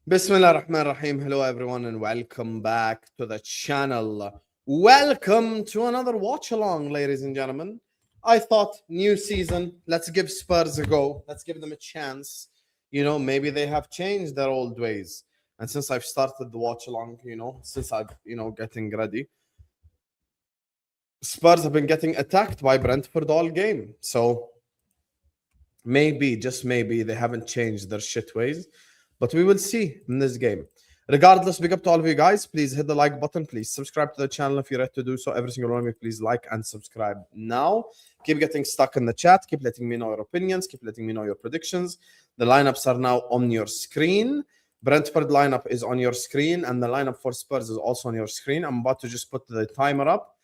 Bismillah ar-Rahman ar-Rahim. Hello everyone and welcome back to the channel. Welcome to another watch along, ladies and gentlemen. I thought new season, let's give Spurs a go. Let's give them a chance. Maybe they have changed their old ways. And since I've started the watch along, since I've, getting ready, Spurs have been getting attacked by Brentford all game. So maybe, just maybe, they haven't changed their shit ways. But we will see in this game. Regardless, big up to all of you guys. Please hit the like button. Please subscribe to the channel if you're ready to do so. Every single one of you, please like and subscribe now. Keep getting stuck in the chat. Keep letting me know your opinions. Keep letting me know your predictions. The lineups are now on your screen. Brentford lineup is on your screen, and the lineup for Spurs is also on your screen. I'm about to just put the timer up.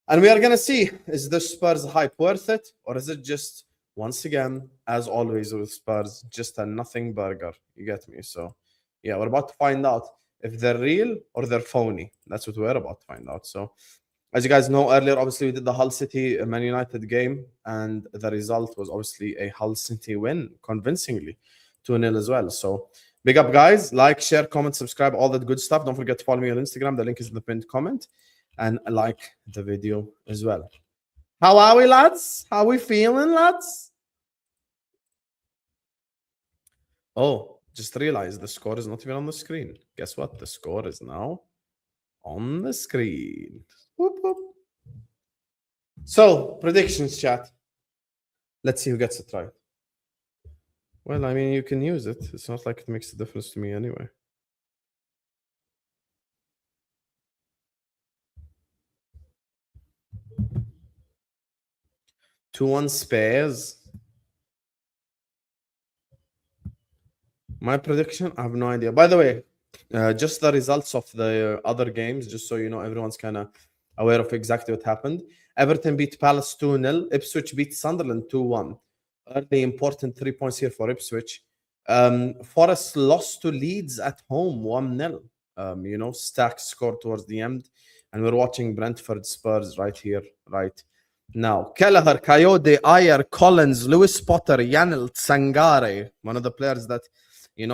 And we are going to see, is the Spurs hype worth it? Or is it just, once again, as always with Spurs, just a nothing burger? You get me? So, yeah, we're about to find out if they're real or they're phony. That's what we're about to find out. So, as you guys know, earlier, obviously, we did the Hull City Man United game. And the result was obviously a Hull City win, convincingly, 2-0 as well. So, big up, guys. Like, share, comment, subscribe, all that good stuff. Don't forget to follow me on Instagram. The link is in the pinned comment. And like the video as well. How are we, lads? How we feeling, lads? Oh, just realized the score is not even on the screen. Guess what? The score is now on the screen. Whoop, whoop. So, predictions, chat. Let's see who gets it right. Well, I mean, you can use it. It's not like it makes a difference to me anyway. 2-1 Spurs. My prediction, I have no idea. By the way, just the results of the other games, just so you know, everyone's kind of aware of exactly what happened. Everton beat Palace 2-0. Ipswich beat Sunderland 2-1. Early important 3 points here for Ipswich. Forest lost to Leeds at home 1-0. Stack scored towards the end. And we're watching Brentford Spurs right here, right now. Kelleher, Coyote, Ayer, Collins, Lewis Potter, Yanel, Sangare, one of the players that a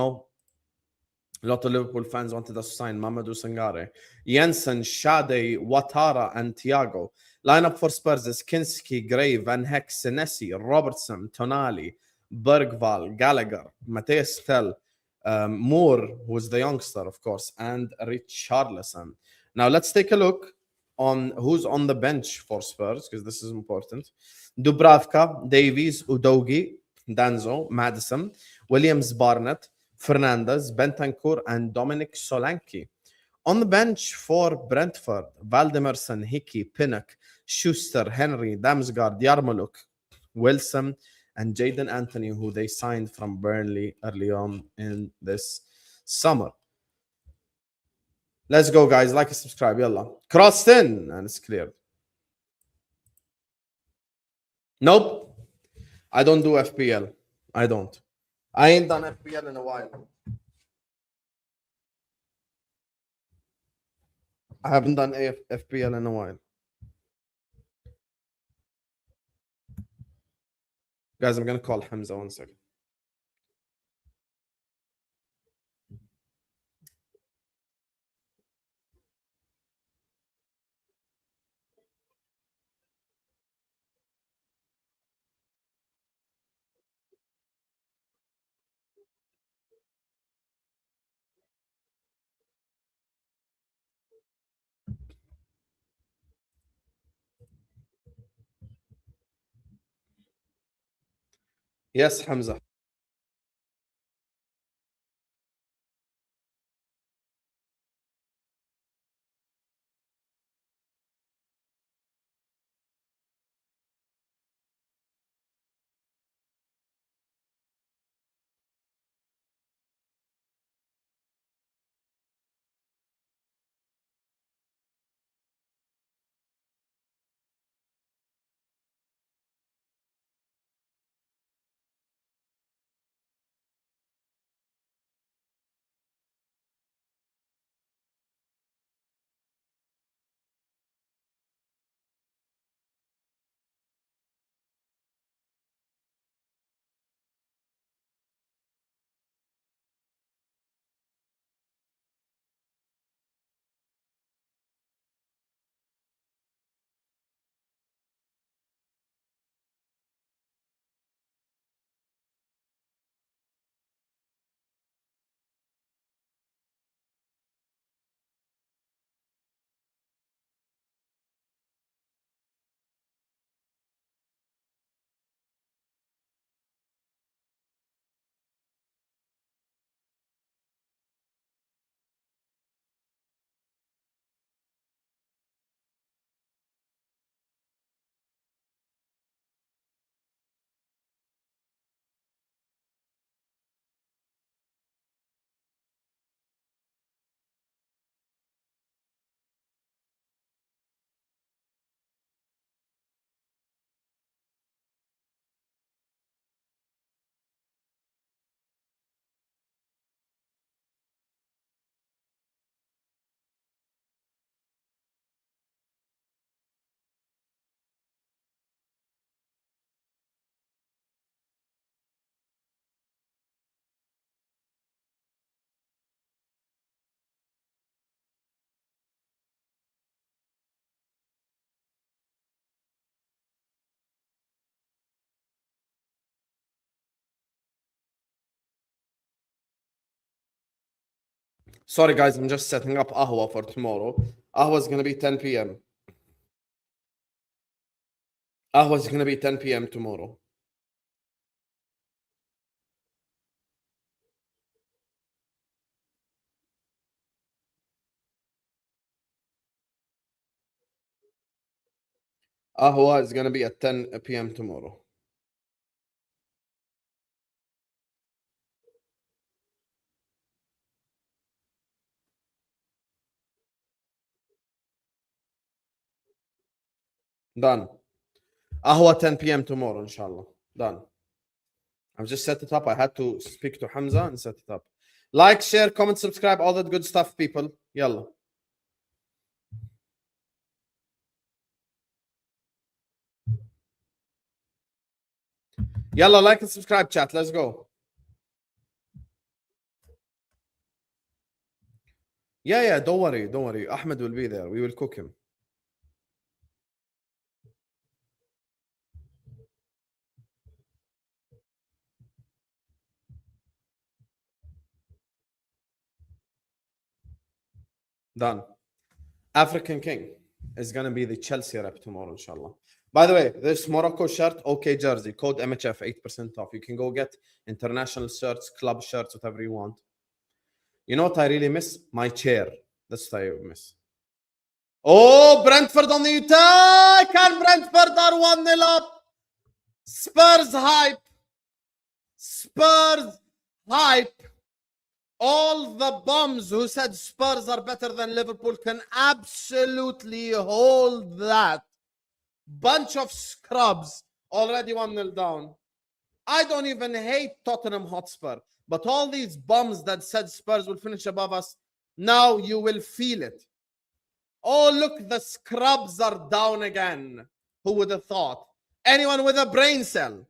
lot of Liverpool fans wanted us to sign, Mamadou Sangare. Jensen, Shade, Ouattara, and Thiago. Lineup for Spurs is Kinski, Gray, Van Heck, Senesi, Robertson, Tonali, Bergval, Gallagher, Mateus Tell, Moore, who is the youngster, of course, and Richarlison. Now, let's take a look on who's on the bench for Spurs, because this is important. Dubravka, Davies, Udogi, Danzo, Madison, Williams, Barnett, Fernandez, Bentancur, and Dominic Solanke. On the bench for Brentford, Valdemerson, Hickey, Pinnock, Schuster, Henry, Damsgaard, Yarmouk, Wilson, and Jaden Anthony, who they signed from Burnley early on in this summer. Let's go, guys. Like and subscribe. Yalla. Crossed in, and it's cleared. Nope. I don't do FPL. I don't. I ain't done FPL in a while. I haven't done FPL in a while. Guys, I'm going to call Hamza 1 second. Yes, Hamza. Sorry, guys, I'm just setting up Ahwa for tomorrow. Ahwa's going to be 10 p.m. Ahwa's going to be 10 p.m. tomorrow. Ahwa is going to be at 10 p.m. tomorrow. Done. Ahwa 10 p.m. tomorrow, inshallah. Done. I've just set it up. I had to speak to Hamza and set it up. Like, share, comment, subscribe, all that good stuff, people. Yalla. Yalla, like and subscribe, chat. Let's go. Yeah, don't worry, don't worry. Ahmed will be there. We will cook him. Done. African King is going to be the Chelsea rep tomorrow, inshallah. By the way, this Morocco shirt, OK jersey, code MHF, 8% off. You can go get international shirts, club shirts, whatever you want. You know what I really miss? My chair. That's what I miss. Oh, Brentford on the attack! And Brentford are 1-0 up. Spurs hype. Spurs hype. All the bums who said Spurs are better than Liverpool can absolutely hold that. Bunch of scrubs already 1-0 down. I don't even hate Tottenham Hotspur, but all these bums that said Spurs will finish above us, now you will feel it. Oh, look, the scrubs are down again. Who would have thought? Anyone with a brain cell?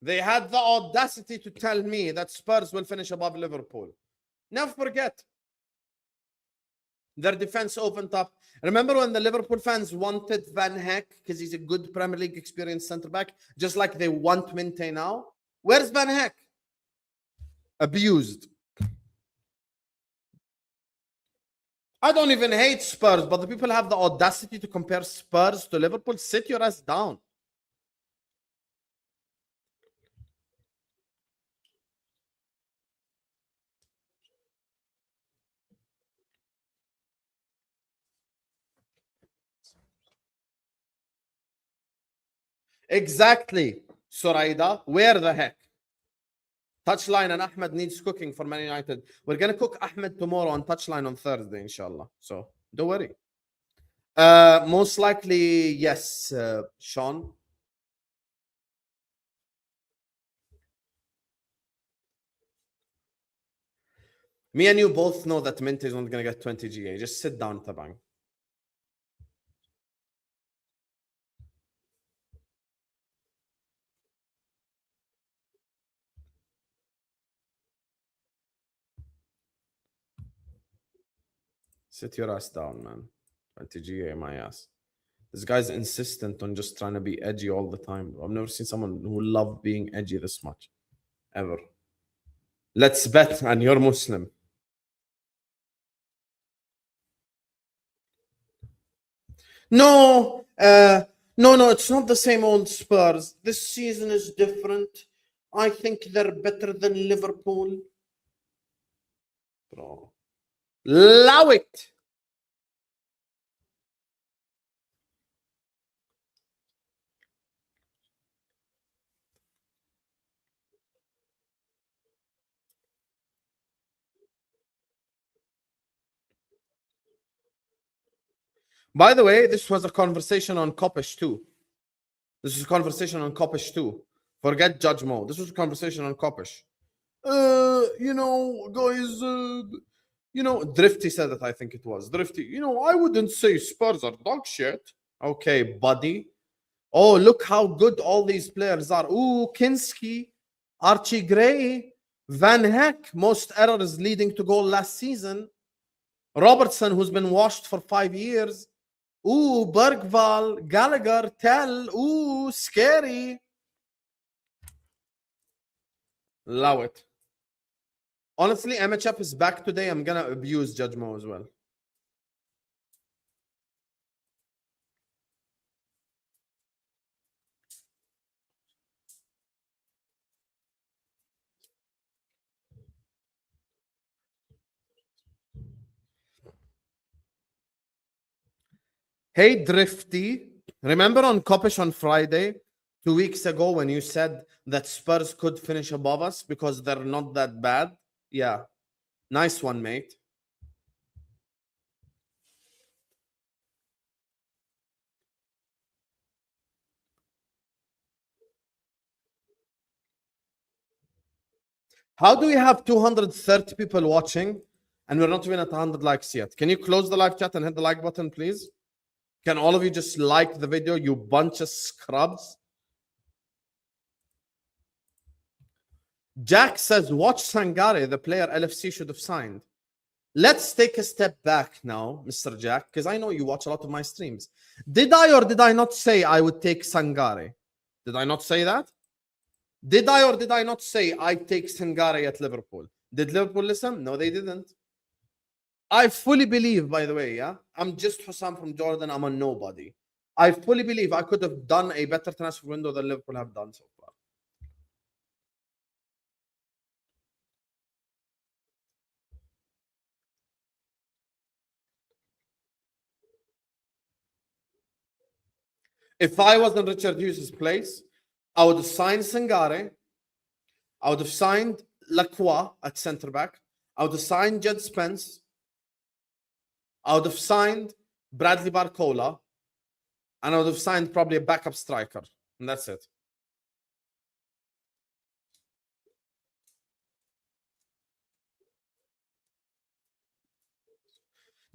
They had the audacity to tell me that Spurs will finish above Liverpool. Never forget. Their defense opened up. Remember when the Liverpool fans wanted Van Heck because he's a good Premier League experienced centre back, just like they want Minte now? Where's Van Heck? Abused. I don't even hate Spurs, but the people have the audacity to compare Spurs to Liverpool. Sit your ass down. Exactly, Soraida. Where the heck? Touchline and Ahmed needs cooking for Man United. We're going to cook Ahmed tomorrow on Touchline on Thursday, inshallah. So don't worry. Most likely, yes, Sean. Me and you both know that Mint is not going to get 20 GA. Just sit down, Tabang. Sit your ass down, man. 20 GA, my ass. This guy's insistent on just trying to be edgy all the time. I've never seen someone who loves being edgy this much. Ever. Let's bet, and you're Muslim. No, no, it's not the same old Spurs. This season is different. I think they're better than Liverpool. Bro. Allow it. By the way, this was a conversation on Kopish too. This is a conversation on Kopish too. Forget Judge Mo. This was a conversation on Kopish. You know, guys, you know, Drifty said it, I think it was. Drifty, you know, I wouldn't say Spurs are dog shit. Okay, buddy. Oh, look how good all these players are. Ooh, Kinski, Archie Gray, Van Heck, most errors leading to goal last season. Robertson, who's been washed for 5 years. Ooh, Bergval, Gallagher, Tell. Ooh, scary. Love it. Honestly, MHF is back today. I'm gonna abuse Judge Mo as well. Hey, Drifty. Remember on Kopish on Friday, 2 weeks ago, when you said that Spurs could finish above us because they're not that bad? Yeah. Nice one, mate. How do we have 230 people watching and we're not even at 100 likes yet? Can you close the live chat and hit the like button, please? Can all of you just like the video, you bunch of scrubs? Jack says, watch Sangare, the player LFC should have signed. Let's take a step back now, Mr. Jack, because I know you watch a lot of my streams. Did I or did I not say I would take Sangare? Did I not say that? Did I or did I not say I'd take Sangare at Liverpool? Did Liverpool listen? No, they didn't. I fully believe, by the way, yeah, I'm just Hussam from Jordan. I'm a nobody. I fully believe I could have done a better transfer window than Liverpool have done so far. If I was in Richard Hughes' place, I would have signed Sangare. I would have signed Lacroix at centre back. I would have signed Jed Spence. I would have signed Bradley Barcola. And I would have signed probably a backup striker. And that's it.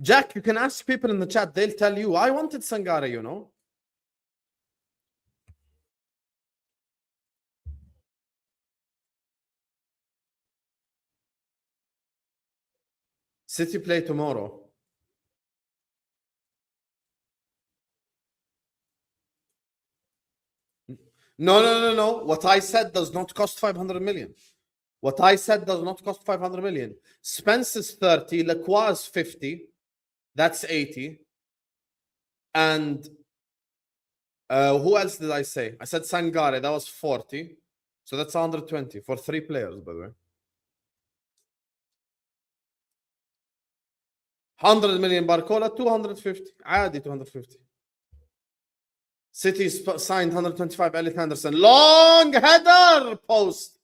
Jack, you can ask people in the chat. They'll tell you, I wanted Sangare, you know. City play tomorrow. No. What I said does not cost 500 million. What I said does not cost 500 million. Spence is 30. Lacroix is 50. That's 80. And who else did I say? I said Sangare. That was 40. So that's 120 for 3 players, by the way. 100 million Barcola, 250. عادي 250. City signed 125 Elliot Henderson. Long header post.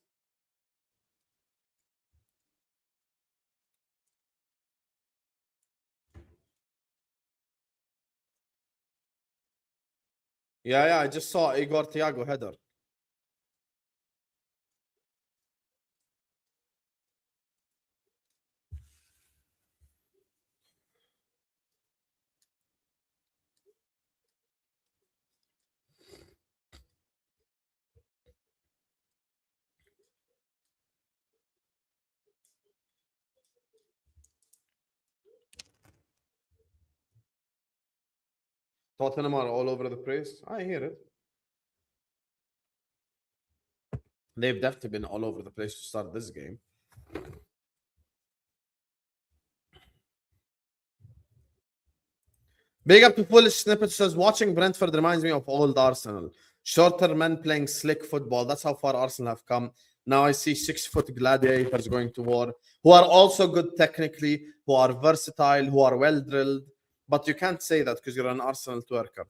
Yeah, I just saw Igor Thiago header. Tottenham are all over the place. I hear it. They've definitely been all over the place to start this game. Big up to Foolish Snippet says, watching Brentford reminds me of old Arsenal. Shorter men playing slick football. That's how far Arsenal have come. Now I see 6-foot gladiators going to war, who are also good technically, who are versatile, who are well drilled. But you can't say that because you're an Arsenal twerker.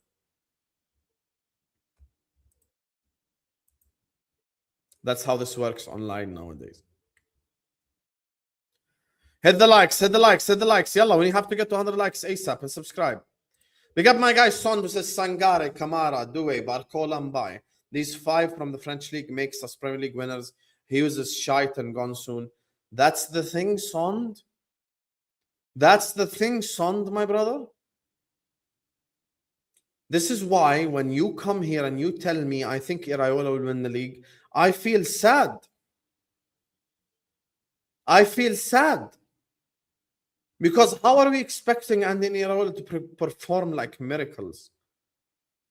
That's how this works online nowadays. Hit the likes. Yalla, we have to get to 100 likes ASAP and subscribe. Big up my guy Son, who says Sangare, Kamara, Doué, Barcola, Mbaye. These 5 from the French league makes us Premier League winners. He uses shite and gone soon. That's the thing, Son. That's the thing, Son, my brother. This is why when you come here and you tell me I think Iraola will win the league, I feel sad. Because how are we expecting Andy Iraola to perform like miracles?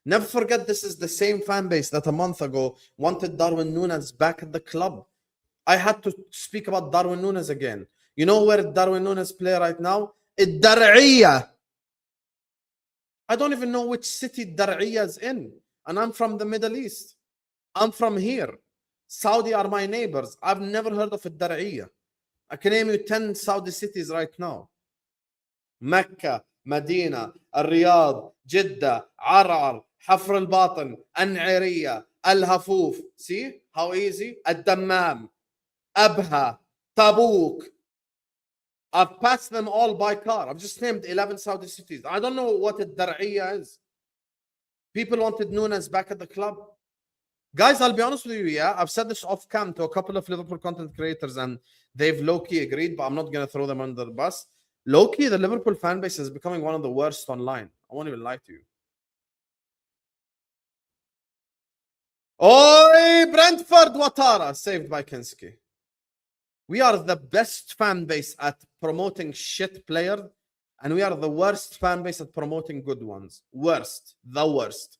Never forget, this is the same fan base that a month ago wanted Darwin Núñez back at the club. I had to speak about Darwin Núñez again. You know where Darwin Núñez play right now? الدرعية. I don't even know which city Dar'iyah is in. And I'm from the Middle East. I'm from here. Saudi are my neighbors. I've never heard of Dar'iyah. I can name you 10 Saudi cities right now. Mecca, Medina, Riyadh, Jeddah, Arar, Hafr al-Batin, An'iriyah, Al-Hafuf. See how easy? Ad-Dammam, Abha, Tabuk. I've passed them all by car. I've just named 11 Saudi cities. I don't know what a Dar'iyah is. People wanted Núñez back at the club. Guys, I'll be honest with you, yeah? I've said this off cam to a couple of Liverpool content creators and they've low-key agreed, but I'm not going to throw them under the bus. Low-key, the Liverpool fan base is becoming one of the worst online. I won't even lie to you. Oi, Brentford Ouattara, saved by Kinski. We are the best fan base at promoting shit players, and we are the worst fan base at promoting good ones. Worst. The worst.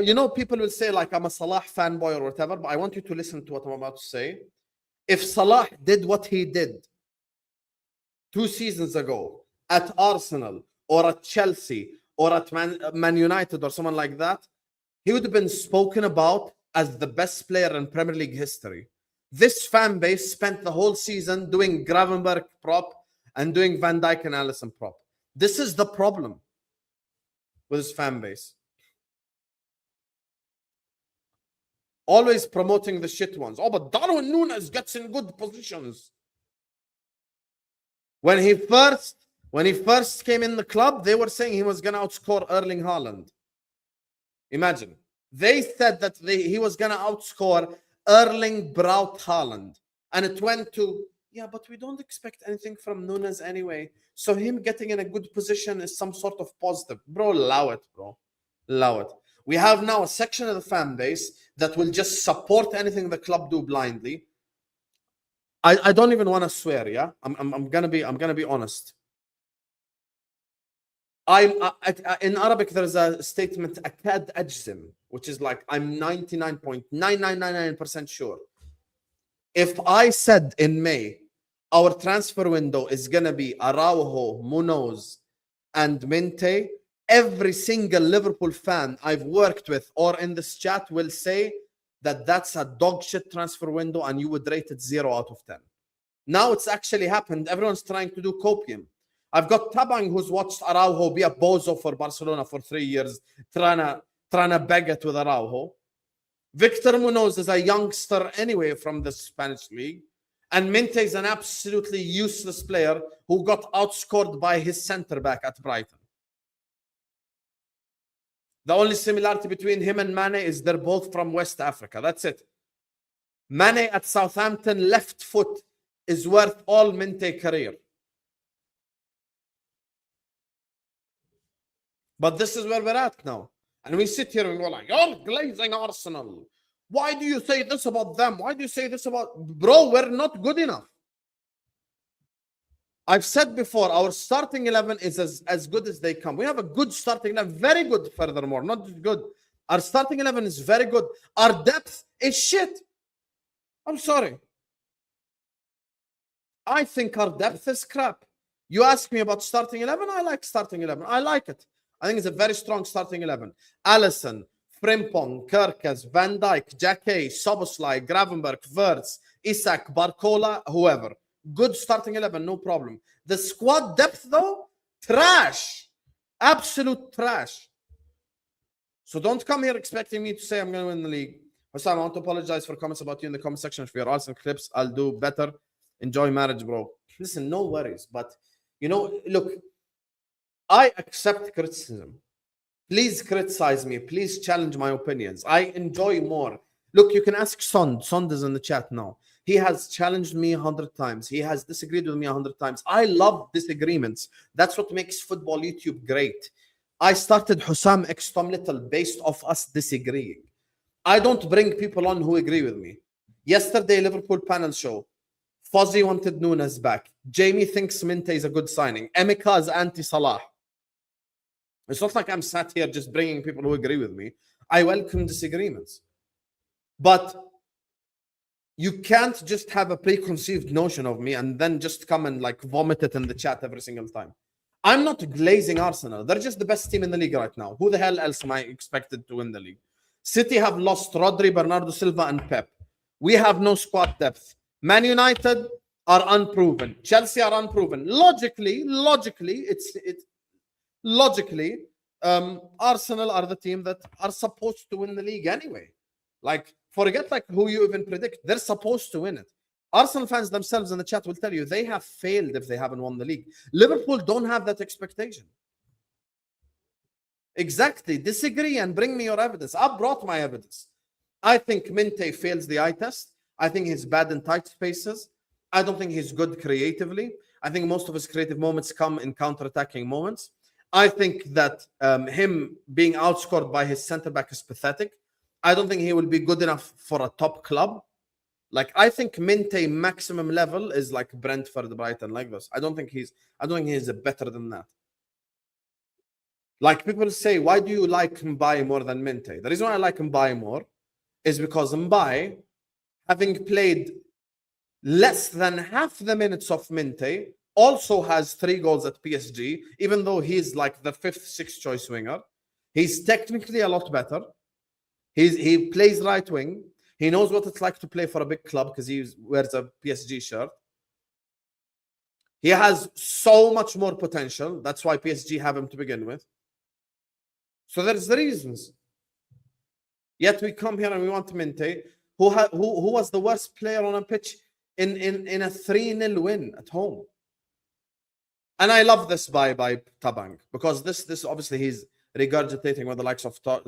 You know, people will say, like, I'm a Salah fanboy or whatever, but I want you to listen to what I'm about to say. If Salah did what he did 2 seasons ago at Arsenal or at Chelsea or at Man United or someone like that, he would have been spoken about as the best player in Premier League history. This fan base spent the whole season doing Gravenberg prop and doing Van Dijk and Alisson prop. This is the problem with this fan base. Always promoting the shit ones. Oh, but Darwin Núñez gets in good positions. When he first came in the club, they were saying he was going to outscore Erling Haaland. Imagine. They said that he was going to outscore Erling Braut Haaland. And it went to, yeah, but we don't expect anything from Núñez anyway. So him getting in a good position is some sort of positive. Bro, allow it, bro. Allow it. We have now a section of the fan base that will just support anything the club do blindly. I don't even want to swear, yeah? I'm gonna be honest. In Arabic there's a statement akad ajzim, which is like I'm 99.9999% sure. If I said in May our transfer window is gonna be Araujo, Munoz, and Minte, every single Liverpool fan I've worked with or in this chat will say that that's a dog shit transfer window and you would rate it 0 out of 10. Now it's actually happened. Everyone's trying to do copium. I've got Tabang who's watched Araujo be a bozo for Barcelona for 3 years, trying to beg it with Araujo. Victor Munoz is a youngster anyway from the Spanish league. And Minte is an absolutely useless player who got outscored by his center back at Brighton. The only similarity between him and Mane is they're both from West Africa. That's it. Mane at Southampton, left foot, is worth all Minte career. But this is where we're at now. And we sit here and go like, you're glazing Arsenal. Why do you say this about them? Why do you say this about... Bro, we're not good enough. I've said before, our starting 11 is as good as they come. We have a good starting 11, very good furthermore, not just good. Our starting 11 is very good. Our depth is shit. I'm sorry. I think our depth is crap. You ask me about starting 11, I like starting 11. I like it. I think it's a very strong starting 11. Alisson, Frimpong, Kerkez, Van Dijk, Jacquet, Soboslai, Gravenberg, Wirtz, Isak, Barcola, whoever. Good starting 11, no problem. The squad depth, though, trash. Absolute trash. So don't come here expecting me to say I'm going to win the league. Hussam, I want to apologize for comments about you in the comment section. If you're awesome clips, I'll do better. Enjoy marriage, bro. Listen, no worries. But, you know, look, I accept criticism. Please criticize me. Please challenge my opinions. I enjoy more. Look, you can ask Son. Son is in the chat now. He has challenged me 100 times. He has disagreed with me 100 times. I love disagreements. That's what makes football YouTube great. I started Hussam X Tom Little based off us disagreeing. I don't bring people on who agree with me. Yesterday, Liverpool panel show. Fozzie wanted Nunes back. Jamie thinks Minte is a good signing. Emeka is anti-Salah. It's not like I'm sat here just bringing people who agree with me. I welcome disagreements. But you can't just have a preconceived notion of me and then just come and like vomit it in the chat every single time. I'm not glazing Arsenal. They're just the best team in the league right now. Who the hell else am I expected to win the league? City have lost Rodri, Bernardo Silva, and Pep. We have no squad depth. Man United are unproven. Chelsea are unproven. Logically, Arsenal are the team that are supposed to win the league anyway. Like, forget like who you even predict. They're supposed to win it. Arsenal fans themselves in the chat will tell you they have failed if they haven't won the league. Liverpool don't have that expectation. Exactly. Disagree and bring me your evidence. I brought my evidence. I think Minte fails the eye test. I think he's bad in tight spaces. I don't think he's good creatively. I think most of his creative moments come in counter-attacking moments. I think that him being outscored by his centre-back is pathetic. I don't think he will be good enough for a top club. Like, I think Minte maximum level is like Brentford, Brighton, like this. I don't think he's better than that. Like, people say, why do you like Mbaye more than Minte? The reason why I like Mbaye more is because Mbaye, having played less than half the minutes of Minte, also has 3 goals at PSG, even though he's like the 5th, 6th choice winger. He's technically a lot better. He plays right wing. He knows what it's like to play for a big club because he wears a PSG shirt. He has so much more potential. That's why PSG have him to begin with. So there's the reasons. Yet we come here and we want Minte, who was the worst player on a pitch in a 3-0 win at home. And I love this by Tabang, because this obviously he's regurgitating what the likes of Tom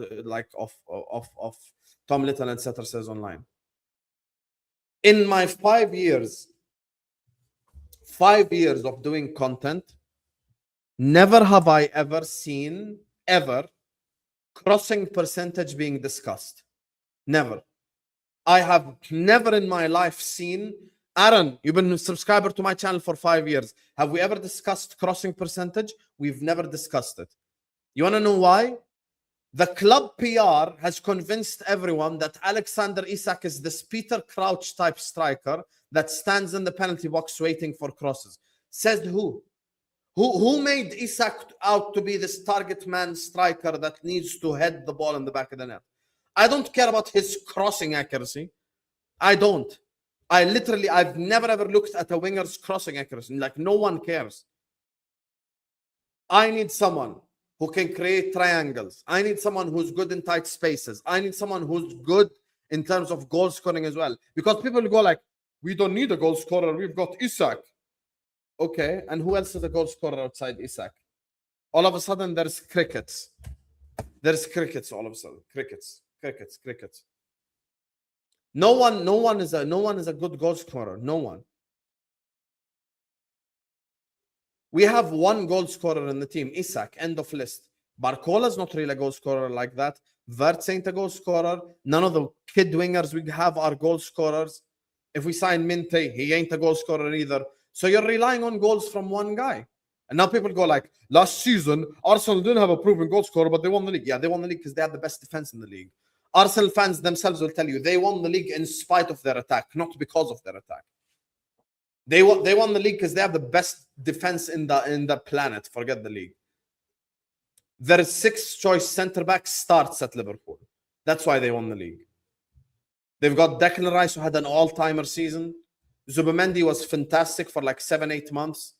Little, etc. says online. In my 5 years of doing content, never have I ever seen crossing percentage being discussed. Never. I have never in my life seen. Aaron, you've been a subscriber to my channel for 5 years. Have we ever discussed crossing percentage? We've never discussed it. You want to know why? The club PR has convinced everyone that Alexander Isak is this Peter Crouch type striker that stands in the penalty box waiting for crosses. Says who? Who made Isak out to be this target man striker that needs to head the ball in the back of the net? I don't care about his crossing accuracy. I don't. I've never ever looked at a winger's crossing accuracy. Like, no one cares. I need someone who can create triangles. I need someone who's good in tight spaces. I need someone who's good in terms of goal scoring as well. Because people go like, we don't need a goal scorer. We've got Isak. Okay, and who else is a goal scorer outside Isak? All of a sudden, there's crickets. There's crickets all of a sudden. Crickets. No one is a good goal scorer. No one. We have one goal scorer in the team, Isak, end of list. Barcola's not really a goal scorer like that. Verts ain't a goal scorer. None of the kid wingers we have are goal scorers. If we sign Minte, he ain't a goal scorer either. So you're relying on goals from one guy. And now people go like, last season, Arsenal didn't have a proven goal scorer, but they won the league. Yeah, they won the league because they had the best defense in the league. Arsenal fans themselves will tell you they won the league in spite of their attack, not because of their attack. They won the league because they have the best defense in the planet. Forget the league. Their 6th choice centre back starts at Liverpool. That's why they won the league. They've got Declan Rice, who had an all-timer season. Zubimendi was fantastic for like 7-8 months.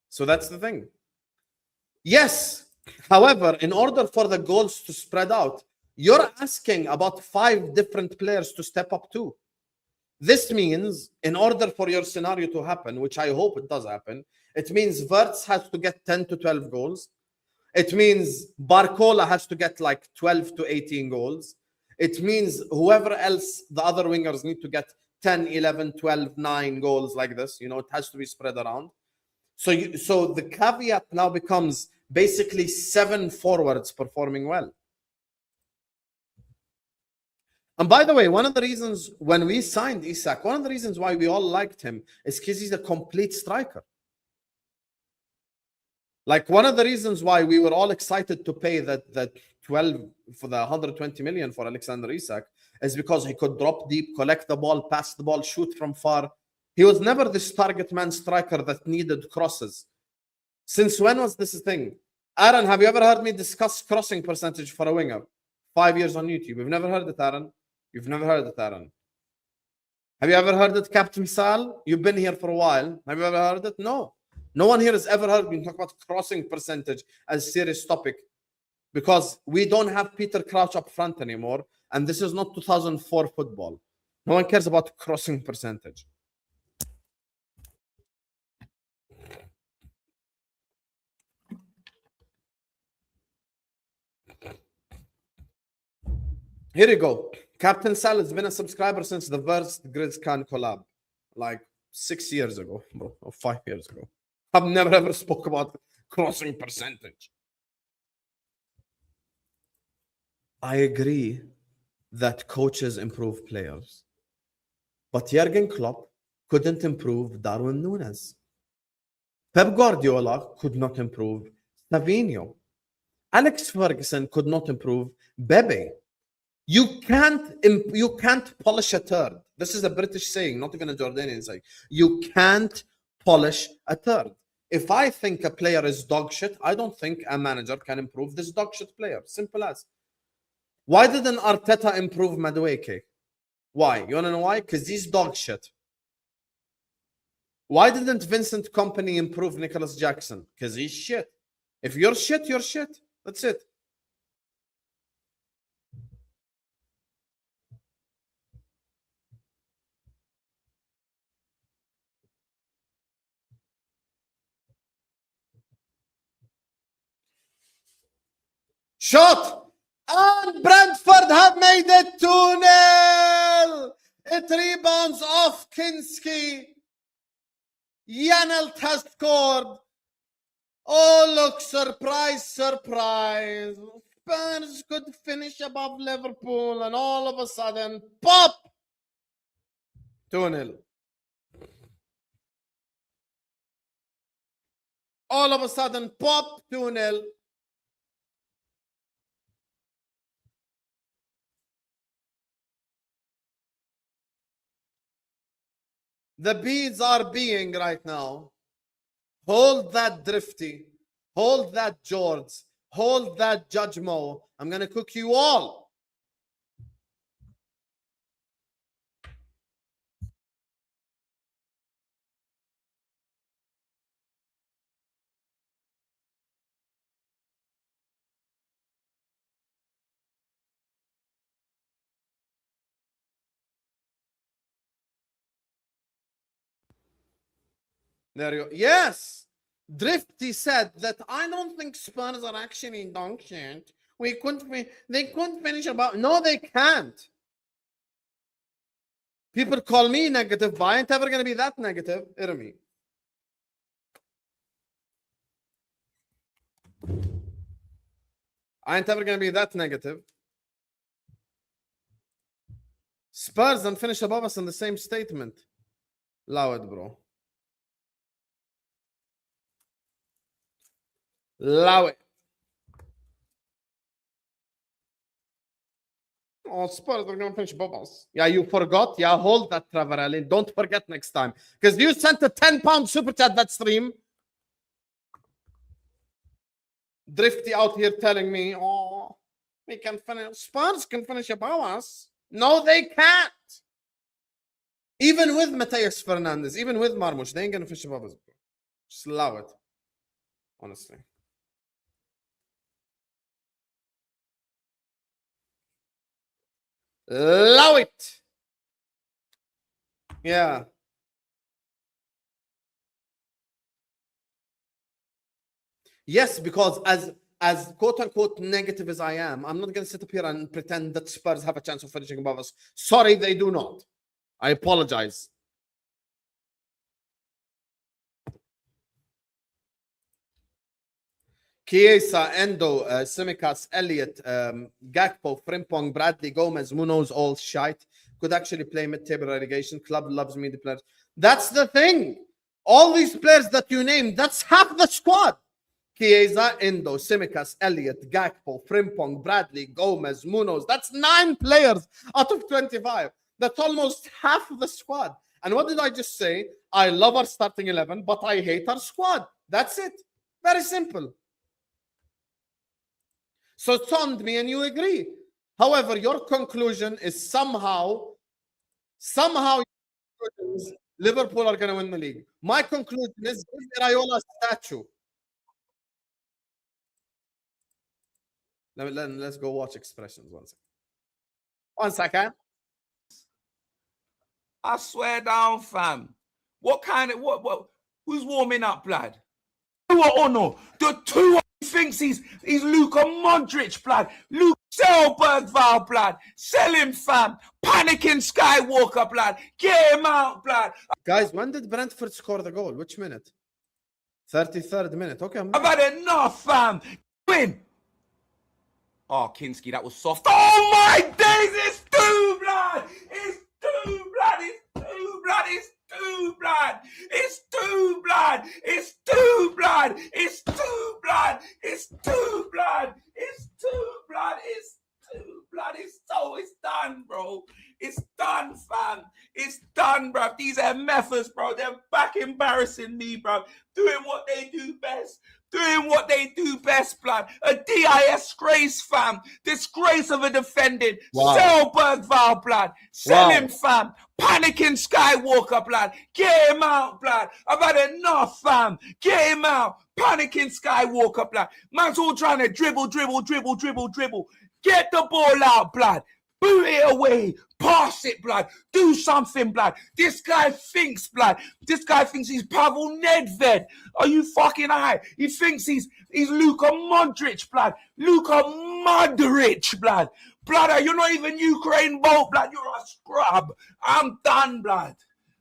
So that's the thing. Yes. However, in order for the goals to spread out, you're asking about 5 different players to step up too. This means, in order for your scenario to happen, which I hope it does happen, it means Verts has to get 10 to 12 goals. It means Barcola has to get like 12 to 18 goals. It means whoever else, the other wingers need to get 10, 11, 12, 9 goals like this. You know, it has to be spread around. So the caveat now becomes basically 7 forwards performing well. And by the way, one of the reasons when we signed Isak, one of the reasons why we all liked him is because he's a complete striker. Like one of the reasons why we were all excited to pay that 12 for the 120 million for Alexander Isak is because he could drop deep, collect the ball, pass the ball, shoot from far. He was never this target man striker that needed crosses. Since when was this a thing? Aaron, have you ever heard me discuss crossing percentage for a winger? 5 years on YouTube. You've never heard it, Aaron? You've never heard it, Aaron? Have you ever heard it, Captain Sal? You've been here for a while. Have you ever heard it? No. No one here has ever heard me talk about crossing percentage as a serious topic because we don't have Peter Crouch up front anymore, and this is not 2004 football. No one cares about crossing percentage. Here you go. Captain Sal has been a subscriber since the first Grizzcan collab, like 6 years ago, bro, or 5 years ago. I've never ever spoke about crossing percentage. I agree that coaches improve players, but Jurgen Klopp couldn't improve Darwin Núñez. Pep Guardiola could not improve Savinho. Alex Ferguson could not improve Bebe. You can't polish a turd. This is a British saying, not even a Jordanian saying. You can't polish a turd. If I think a player is dog shit, I don't think a manager can improve this dog shit player. Simple as. Why didn't Arteta improve Madueke? Why? You want to know why? Because he's dog shit. Why didn't Vincent Kompany improve Nicholas Jackson? Because he's shit. If you're shit, you're shit. That's it. Shot! And Brentford have made it 2-0! It rebounds off Kinski. Janelt has scored. Oh, look, surprise, surprise. Spurs could finish above Liverpool, and all of a sudden, pop! 2-0. All of a sudden, pop, 2-0. The bees are being right now. Hold that Drifty. Hold that George. Hold that Judge Mo. I'm going to cook you all. There you go. Yes. Drifty said that I don't think Spurs are actually dog shit. They couldn't finish about. No, they can't. People call me negative, but I ain't ever going to be that negative. Hear me. I ain't ever going to be that negative. Spurs don't finish above us in the same statement. Allow it, bro. Allow it. Oh, Spurs are going to finish above us. Yeah, you forgot? Yeah, hold that, Travarelli. Don't forget next time. Because you sent a £10 super chat that stream. Drifty out here telling me, oh, we can finish. Spurs can finish above us. No, they can't. Even with Mateus Fernandes, even with Marmoush, they ain't going to finish above us. Just allow it. Honestly. Allow it. Yeah. Yes, because as quote unquote negative as I am, I'm not going to sit up here and pretend that Spurs have a chance of finishing above us. Sorry, they do not. I apologize. Chiesa, Endo, Simicas, Elliott, Gakpo, Frimpong, Bradley, Gomez, Munoz, all shite. Could actually play mid-table relegation. Club loves me, the players. That's the thing. All these players that you named, that's half the squad. Chiesa, Endo, Simicas, Elliott, Gakpo, Frimpong, Bradley, Gomez, Munoz. That's 9 players out of 25. That's almost half the squad. And what did I just say? I love our starting 11, but I hate our squad. That's it. Very simple. So Tond, me and you agree. However, your conclusion is somehow Liverpool are going to win the league. My conclusion is give Raiola a statue. Let's go watch expressions 1 second. 1 second. I swear down, fam. What kind of what? Who's warming up, blood? Or no? The two he thinks he's Luka Modric, blood. Luke Selberg, blood. Sell him, fam. Panicking Skywalker, blood. Get him out, blood. Guys, when did Brentford score the goal? Which minute? 33rd minute. Okay, I've had enough, fam. Win. Oh, Kinski, that was soft. Oh my days, it's two, blood. It's two, blood. It's two, blood. It's two, blood. It's two, blood. It's two, blood. It's two, blood. It's two, blood. It's two, blood. It's two, blood. It's done, bro. It's done, fam. It's done, bro. These are methods, bro. They're back embarrassing me, bro. Doing what they do best. Doing what they do best, blood. A disgrace, fam. Disgrace of a defending. Wow. Selberg, blood. Sell him, fam. Panicking Skywalker, blood. Get him out, blood. I've had enough, fam. Get him out. Panicking Skywalker, blood. Man's all trying to dribble. Get the ball out, blood. Boot it away. Pass it, blood. Do something, blood. This guy thinks, blood. This guy thinks he's Pavel Nedved. Are you fucking high? He thinks he's Luka Modric, blood. Luka Modric, blood. Blood, you're not even Ukraine boat, blood. You're a scrub. I'm done, blood.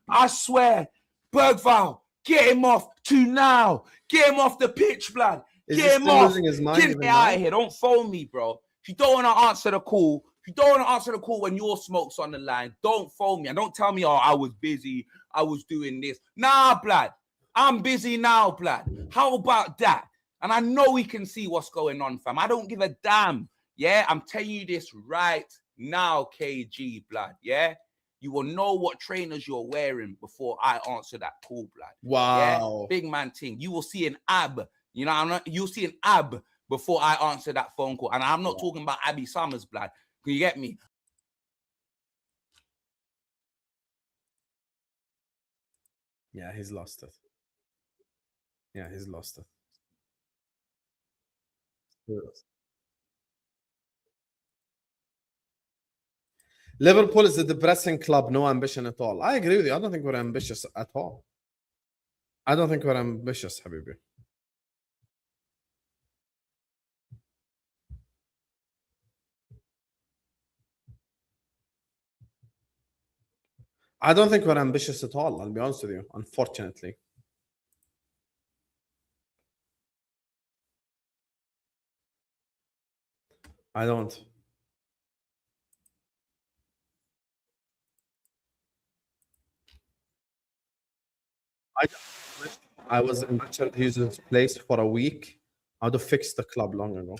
I swear. Bergval, get him off now. Get him off the pitch, blood. Get him off. Get me out of here. Don't phone me, bro. If you don't want to answer the call, when your smoke's on the line, don't phone me and don't tell me, oh, I was busy, I was doing this. Nah, blood. I'm busy now, blood. How about that? And I know we can see what's going on, fam. I don't give a damn. Yeah, I'm telling you this right now, KG, blood. Yeah, you will know what trainers you're wearing before I answer that call, blood. Wow. Yeah? Big man thing. You will see an ab. You know, you'll see an ab before I answer that phone call. And I'm not talking about Abby Summers, blood. Can you get me? Yeah, he's lost it. Yeah, he's lost it. Liverpool is a depressing club, no ambition at all. I agree with you. I don't think we're ambitious at all. I don't think we're ambitious, Habibi. I don't think we're ambitious at all, I'll be honest with you, unfortunately. I don't. I was in Richard Hughes' place for a week. I would have fixed the club long ago.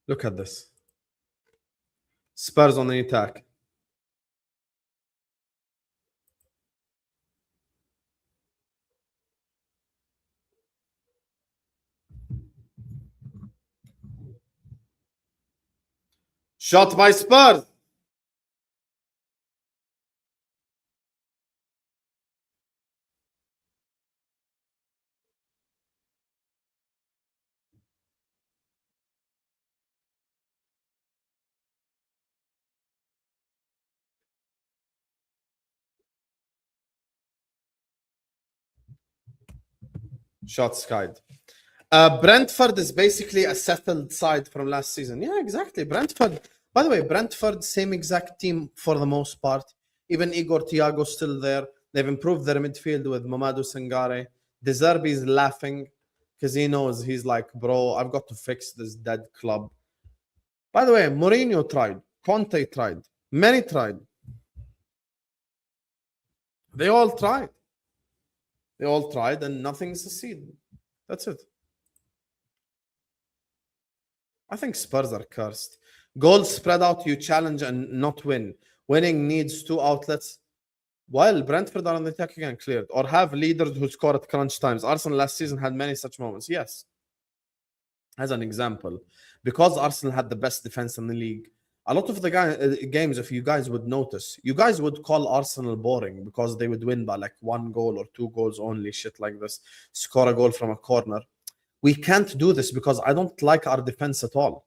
Look at this. Spurs on the attack. Shot by Spurs. Shot skied. Brentford is basically a settled side from last season. Yeah, exactly. Brentford. By the way, Brentford, same exact team for the most part. Even Igor Thiago still there. They've improved their midfield with Mamadou Sangare. De Zerbi is laughing because he knows, he's like, bro, I've got to fix this dead club. By the way, Mourinho tried. Conte tried. Many tried. They all tried. They all tried and nothing succeeded. That's it. I think Spurs are cursed. Goals spread out, you challenge and not win. Winning needs two outlets. While Brentford are on the attack again, cleared. Or have leaders who score at crunch times. Arsenal last season had many such moments. Yes. As an example, because Arsenal had the best defense in the league, a lot of the games, if you guys would notice, you guys would call Arsenal boring because they would win by like 1 goal or 2 goals only, shit like this, score a goal from a corner. We can't do this because I don't like our defense at all.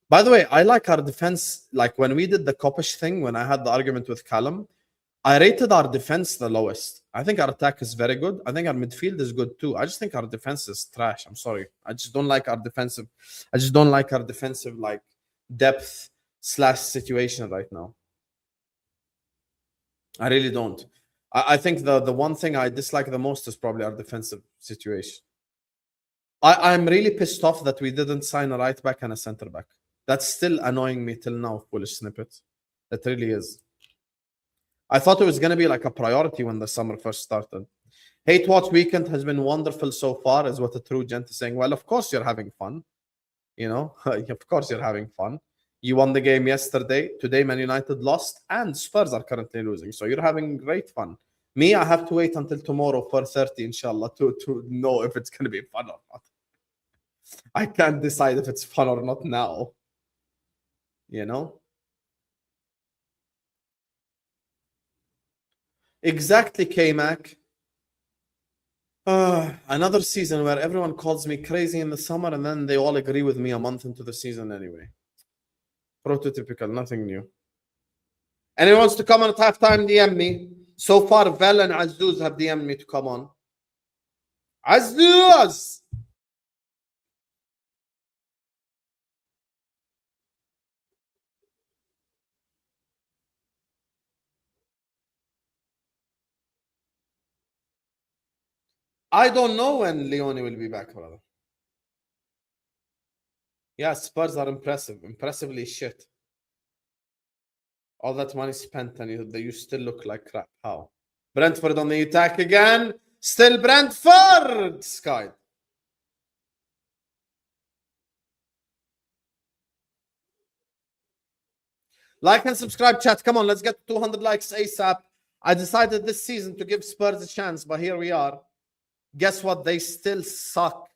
By the way, I like our defense. Like when we did the Kopish thing, when I had the argument with Callum, I rated our defense the lowest. I think our attack is very good. I think our midfield is good too. I just think our defense is trash. I'm sorry. I just don't like our defensive. I just don't like our defensive like depth / situation right now. I really don't. I think the one thing I dislike the most is probably our defensive situation. I'm really pissed off that we didn't sign a right back and a center back. That's still annoying me till now, foolish snippet. That really is. I thought it was going to be like a priority when the summer first started. Hate Watch weekend has been wonderful so far, is what a true gent is saying. Well, of course you're having fun. You know, of course you're having fun. You won the game yesterday. Today, Man United lost, and Spurs are currently losing. So you're having great fun. Me, I have to wait until tomorrow, 4:30, inshallah, to know if it's going to be fun or not. I can't decide if it's fun or not now. You know? Exactly, K-Mac. Another season where everyone calls me crazy in the summer and then they all agree with me a month into the season anyway. Prototypical, nothing new. Anyone wants to come on at halftime, DM me. So far, Vel and Azuz have DM'd me to come on. Azuz! I don't know when Leone will be back, brother. Yeah, Spurs are impressive. Impressively shit. All that money spent and you still look like crap. How? Brentford on the attack again. Still Brentford! Sky. Like and subscribe, chat. Come on, let's get 200 likes ASAP. I decided this season to give Spurs a chance, but here we are. Guess what? They still suck.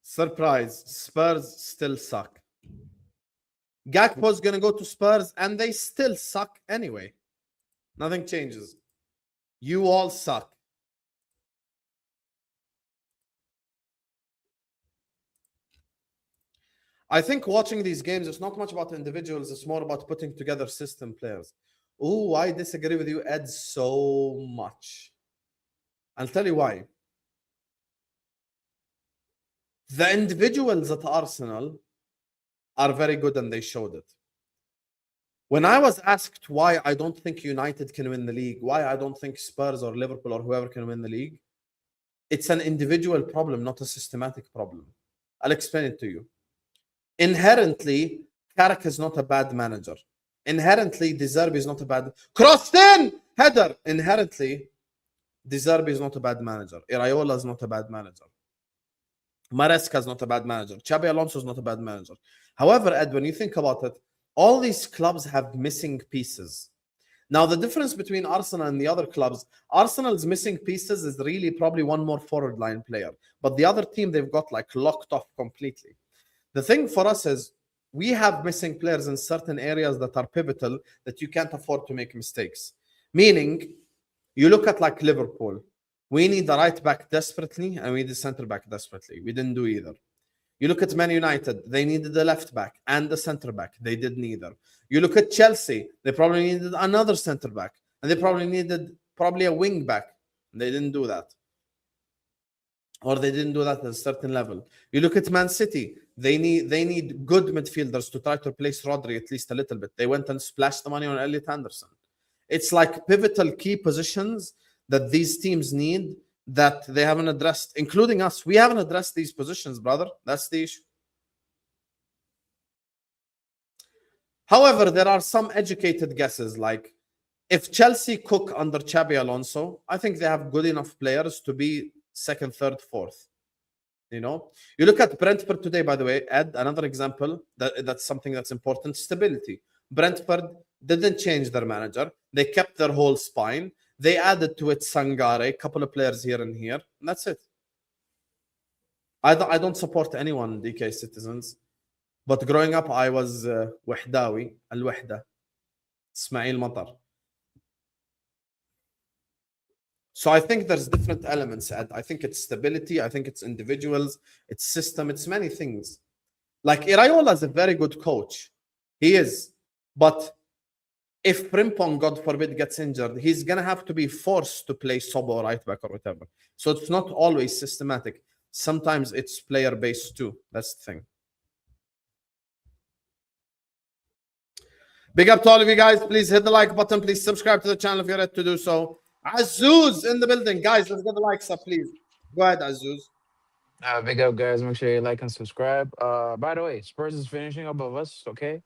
Surprise. Spurs still suck. Gakpo's going to go to Spurs and they still suck anyway. Nothing changes. You all suck. I think watching these games, it's not much about individuals. It's more about putting together system players. Oh, I disagree with you, Ed, so much. I'll tell you why. The individuals at Arsenal are very good and they showed it. When I was asked why I don't think United can win the league, why I don't think Spurs or Liverpool or whoever can win the league, it's an individual problem, not a systematic problem. I'll explain it to you. Inherently, Carrick is not a bad manager. Inherently, De Zerbi is not a bad... Crossed in! Header! Inherently, De Zerbi is not a bad manager. Iraola is not a bad manager. Maresca is not a bad manager. Xabi Alonso is not a bad manager. However, Ed, when you think about it, all these clubs have missing pieces. Now, the difference between Arsenal and the other clubs, Arsenal's missing pieces is really probably one more forward line player. But the other team, they've got like locked off completely. The thing for us is we have missing players in certain areas that are pivotal that you can't afford to make mistakes. Meaning, you look at like Liverpool. We need a right back desperately and we need a center back desperately. We didn't do either. You look at Man United, they needed a left back and a centre back. They did neither. You look at Chelsea, they probably needed another centre back, and they probably needed a wing back. They didn't do that. Or they didn't do that at a certain level. You look at Man City, they need good midfielders to try to replace Rodri at least a little bit. They went and splashed the money on Elliot Anderson. It's like pivotal key positions that these teams need that they haven't addressed, including us. We haven't addressed these positions, brother. That's the issue. However, there are some educated guesses, like if Chelsea cook under Xabi Alonso, I think they have good enough players to be second, third, fourth. You know, you look at Brentford today, by the way, Ed, another example that's something that's important: stability. Brentford didn't change their manager, they kept their whole spine, they added to it Sangare, a couple of players here and here, and that's it. I don't support anyone, DK citizens, but growing up I was Wahdawi, Al-Wahda, Ismail Matar. So I think there's different elements, Ed. I think it's stability, I think it's individuals, it's system, it's many things. Like Iraola is a very good coach. He is. But if Frimpong, God forbid, gets injured, he's going to have to be forced to play Sobo right back or whatever. So it's not always systematic. Sometimes it's player-based too. That's the thing. Big up to all of you guys. Please hit the like button. Please subscribe to the channel if you're ready to do so. Azuz in the building. Guys, let's get the likes up, please. Go ahead, Azuz. Big up, guys. Make sure you like and subscribe. By the way, Spurs is finishing above us. Okay,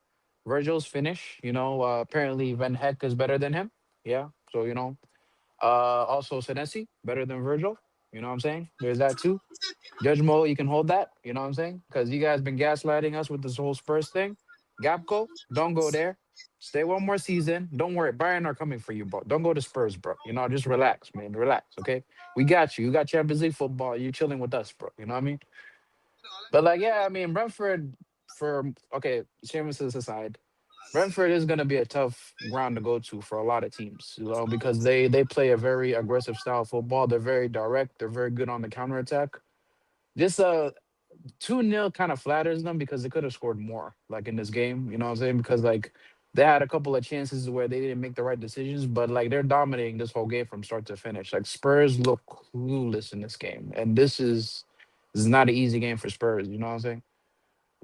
Virgil's finish. Apparently Van Heck is better than him. Yeah. So also Senesi better than Virgil. You know what I'm saying? There's that too. Judge Mo, you can hold that. You know what I'm saying? Because you guys been gaslighting us with this whole Spurs thing. Gapco, don't go there. Stay one more season. Don't worry. Bayern are coming for you, bro. Don't go to Spurs, bro. Just relax, man. Relax, okay? We got you. You got Champions League football. You chilling with us, bro. You know what I mean? But yeah, I mean, Brentford, okay, Champions aside, Brentford is going to be a tough ground to go to for a lot of teams, because they play a very aggressive style of football. They're very direct. They're very good on the counterattack. Just 2-0 kind of flatters them because they could have scored more, like in this game. You know what I'm saying? Because they had a couple of chances where they didn't make the right decisions, but they're dominating this whole game from start to finish. Like Spurs look clueless in this game, and this is not an easy game for Spurs. You know what I'm saying?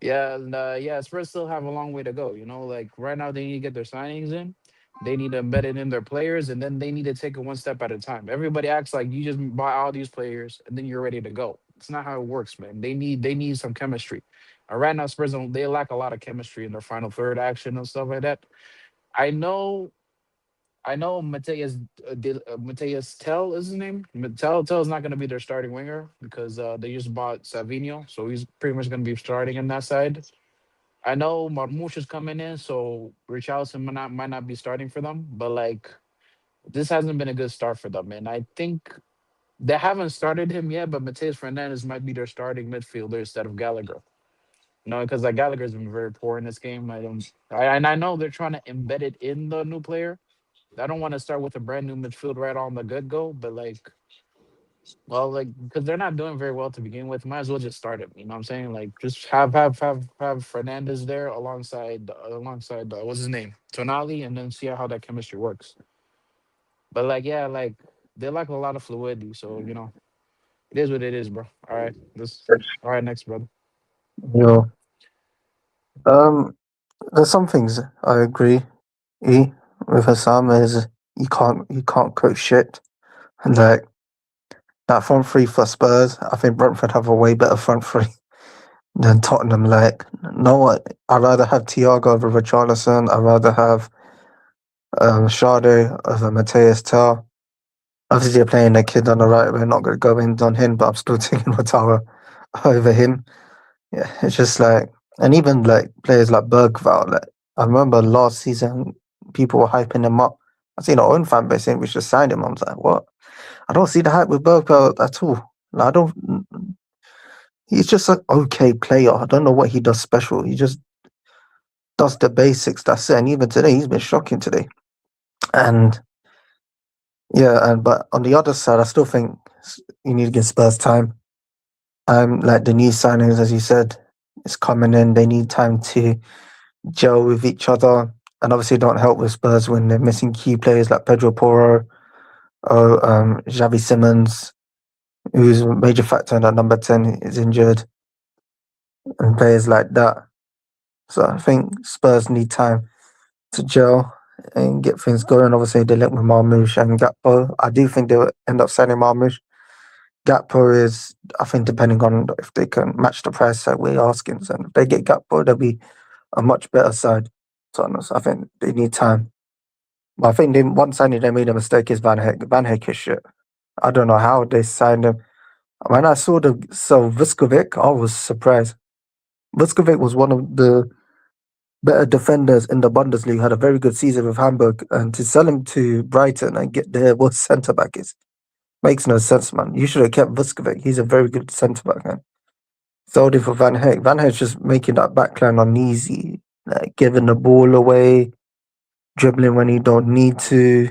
Yeah, and Spurs still have a long way to go. Like right now they need to get their signings in. They need to embed it in their players, and then they need to take it one step at a time. Everybody acts like you just buy all these players and then you're ready to go. It's not how it works, man. They need some chemistry. Right now, Spurs they lack a lot of chemistry in their final third action and stuff like that. I know Mateus Mateus Tell is his name. Tell is not going to be their starting winger because they just bought Savinho, so he's pretty much going to be starting in that side. I know Marmoush is coming in, so Richarlison might not be starting for them, but this hasn't been a good start for them, and I think they haven't started him yet. But Mateus Fernandez might be their starting midfielder instead of Gallagher. Because Gallagher's been very poor in this game. And I know they're trying to embed it in the new player. I don't want to start with a brand new midfield right on the get go, but because they're not doing very well to begin with, might as well just start him. You know what I'm saying? Just have Fernandez there alongside what's his name, Tonali, and then see how that chemistry works. But yeah, they lack a lot of fluidity, so it is what it is, bro. All right, next, brother. Yo, um, there's some things I agree with Hassan is you can't coach shit. And that front three for Spurs, I think Brentford have a way better front three than Tottenham. No what I'd rather have Thiago over Richarlison. I'd rather have Sade over Mateus Tell. Obviously, you're playing the kid on the right. We're not going to go in on him, but I'm still taking Watara over him. Yeah, it's just and even players like Bergvall. I remember last season, people were hyping him up. I seen our own fan base saying we should sign him. I was like, what? I don't see the hype with Bergvall at all. I don't. He's just an okay player. I don't know what he does special. He just does the basics. That's it. And even today, he's been shocking today. And yeah, but on the other side, I still think you need to give Spurs time. Like the new signings, as you said, is coming in. They need time to gel with each other, and obviously don't help with Spurs when they're missing key players like Pedro Porro or Xavi Simmons, who's a major factor in that number 10 is injured, and players like that. So I think Spurs need time to gel and get things going. Obviously, they link with Marmoush and Gakpo. I do think they'll end up signing Marmoush. Gakpo is, I think, depending on if they can match the price that we're asking. So if they get Gakpo, they'll be a much better side. So I think they need time. But I think one signing they made a mistake is Van Heck. Van Heck is shit. I don't know how they signed him. When I saw the Vuskovic, I was surprised. Vuskovic was one of the better defenders in the Bundesliga, had a very good season with Hamburg, and to sell him to Brighton and get their worst centre back is makes no sense, man. You should have kept Vuskovic. He's a very good centre back, man. Sold it for Van Heck. Van Heck's just making that backline uneasy, like giving the ball away, dribbling when he don't need to,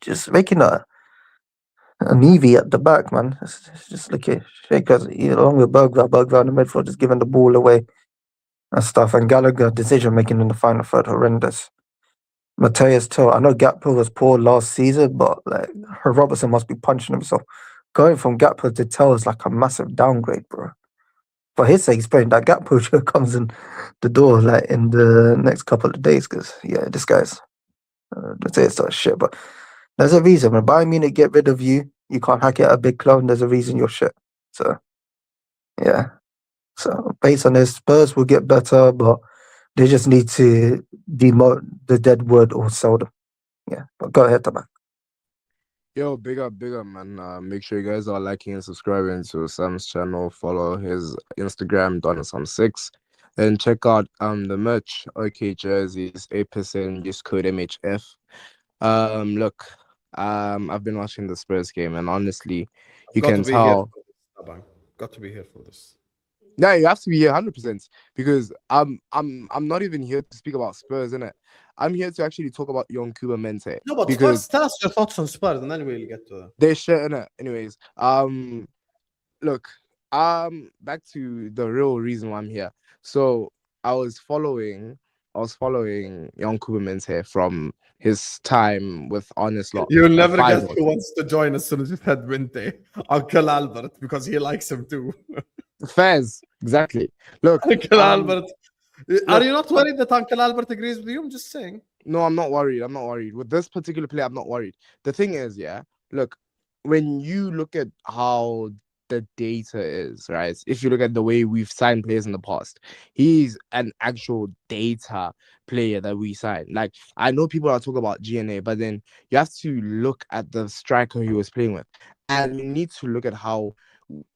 just making an Evie at the back, man. It's just look at Shakers along with Bergvall in the midfield, just giving the ball away and stuff. And Gallagher decision making in the final third horrendous. Mateus Till, I know Gakpo was poor last season, but like Robertson must be punching himself. Going from Gakpo to Till is like a massive downgrade, bro. For his sake, he's praying that Gakpo comes in the door like in the next couple of days, because yeah, this guy's Mateus Till is shit. But there's a reason when Bayern Munich get rid of you, you can't hack it at a big club. There's a reason you're shit. So yeah. So based on this, Spurs will get better, but they just need to demote the dead wood or sell them. Yeah, but go ahead, Taman. Yo, big up, man. Make sure you guys are liking and subscribing to Sam's channel. Follow his Instagram, Donasam6. And check out the merch. OK jerseys, 8% use code MHF. Look, I've been watching the Spurs game, and honestly, you Got can to be here tell. for this, Taban. Got to be here for this. Yeah, you have to be here 100% because I'm not even here to speak about Spurs, innit? I'm here to actually talk about young Kuba Mente No, but because first tell us your thoughts on Spurs, and then we'll get to that. they're shit, innit? Anyways, look, back to the real reason why I'm here. So I was following young Kuba Mente from his time with Honest Lot. You'll never guess Feyenoord. who wants to join as soon as you said Winte. Uncle Albert, because he likes him too. Fairs, exactly. Look, Uncle Albert. Are look, you not worried that Uncle Albert agrees with you? I'm just saying. no, I'm not worried. With this particular player, I'm not worried. The thing is, yeah, look, when you look at how the data is, right? If you look at the way we've signed players in the past, he's an actual data player that we signed. Like, I know people are talking about GNA, but then you have to look at the striker he was playing with. And you need to look at how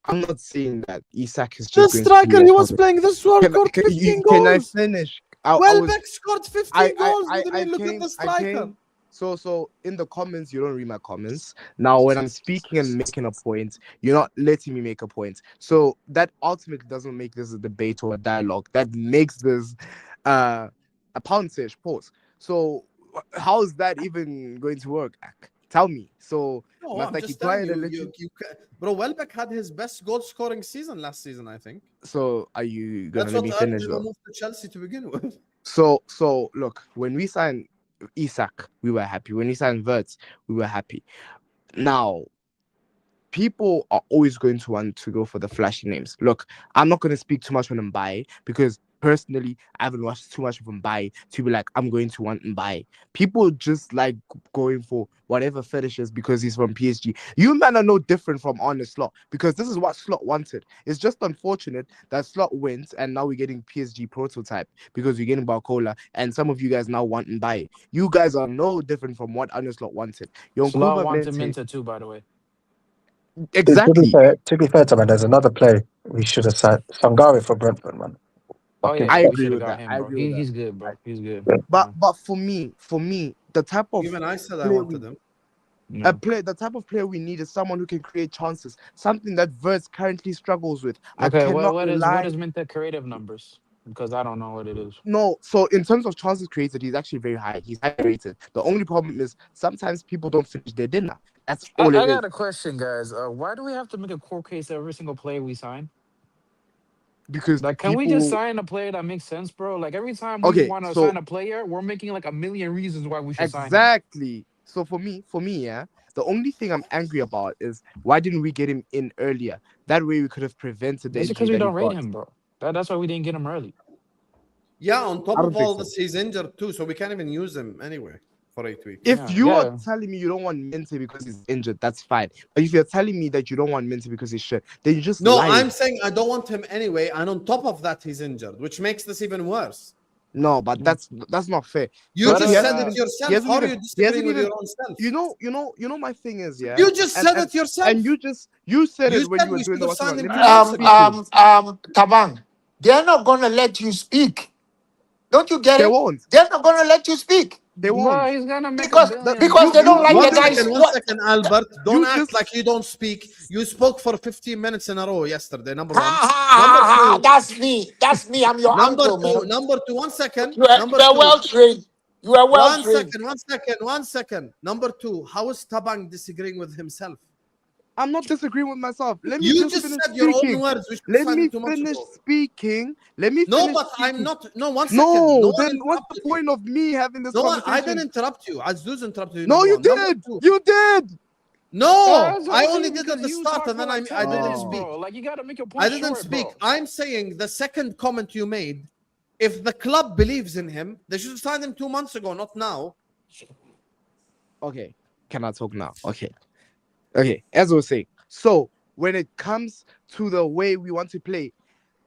I'm not saying that Isak is The just going to striker be a he was problem. playing this World scored 15 Can I goals. finish? I was Welbeck scored 15 goals. What do you mean? Look at the striker. So in the comments, you don't read my comments. Now, when I'm speaking and making a point, you're not letting me make a point. So that ultimately doesn't make this a debate or a dialogue. That makes this a pound-ish pause. So how is that even going to work? Tell me. So No, must I'm I just keep telling quiet and you, let you? bro, Welbeck had his best goal scoring season last season, I think. So are you gonna That's let what me earned finish him a though? move to Chelsea to begin with. So look, when we signed Isak, we were happy. When we signed Verts, we were happy. Now, people are always going to want to go for the flashy names. Look, I'm not going to speak too much on Mbaye because personally, I haven't watched too much of Mbaye to be like, I'm going to want Mbaye. People just like going for whatever fetishes because he's from PSG. You men are no different from Arne Slot because this is what Slot wanted. It's just unfortunate that Slot wins and now we're getting PSG prototype because we're getting Barcola and some of you guys now want Mbaye. You guys are no different from what Arne Slot wanted. Slot Yonkuma wanted Mente, Minta too, by the way. exactly. To be fair, Taman, there's another play we should have signed. Sangare for Brentford, man. Oh Fucking yeah, I yeah, we agree should have with got that. him, I bro. agree with that. He's good, bro. He's good. But Yeah. for me, the type of Even I said I player wanted him. No. the type of player we need is someone who can create chances. Something that Verts currently struggles with. I Okay, cannot what rely. is Minta creative numbers? Because I don't know what it is. No, so in terms of chances created, he's actually very high. He's high rated. The only problem is sometimes people don't finish their dinner. That's I, all it I is. got a question, guys. Why do we have to make a court case every single player we sign? because Like, can we just people. sign a player that makes sense, bro? Like every time we Okay, want to so sign a player, we're making like a million reasons why we should sign him. exactly. So for me, yeah, the only thing I'm angry about is why didn't we get him in earlier? That way we could have prevented the That's injury because we that he don't rate got. him, bro. That's why we didn't get him early. Yeah, on top I of don't think all so. this, he's injured too, so we can't even use him anyway for 8 weeks. If Yeah, you are yeah. telling me you don't want Mente because he's injured, that's fine. But if you're telling me that you don't want Mente because he's shit, then you're just No, lying. I'm saying I don't want him anyway, and on top of that, he's injured, which makes this even worse. No, but Mm. that's not fair. You But Firstly, just said it he yourself. hasn't How are even you he disagreeing hasn't with even your own self? my thing is, yeah. You just said it yourself. And you said You it when said you were we doing should the have watch along. signed him Let me 2 months ago. speaking. Tabang, they're not gonna let you speak. Don't you get They it? won't. They're not gonna let you speak They won't. bro, he's gonna make a because The, billion, because you they don't you like you the One just guys. second, one What? second, Albert. Don't you act just like you don't speak. You spoke for 15 minutes in a row yesterday. Number Ha one. ha Number ha ha! two. That's me. That's me. I'm your Number uncle, two. man. Number two. 1 second. You Number are two. well trained. You are well One trained. second. 1 second. 1 second. Number two. How is Tabang disagreeing with himself? I'm not disagreeing with myself. Let me You just just finish said your own speaking. words. We should have Let signed him me 2 months finish ago. speaking. Let me No, finish but I'm speaking. not. No, 1 second. No No, one then what's the interrupted you. point of me having this No, I didn't conversation? interrupt you. Azuz interrupted you. No, Number you one. Number did. two. You did. No, that's I only only did because at the you start talked and for then like I 10 didn't minutes, speak. Oh, bro. Like you gotta make your I point didn't short, speak. bro. I'm saying the second comment you made, if the club believes in him, they should have signed him 2 months ago, not now. okay. Can I talk now? Okay. Okay. As I was saying, so when it comes to the way we want to play,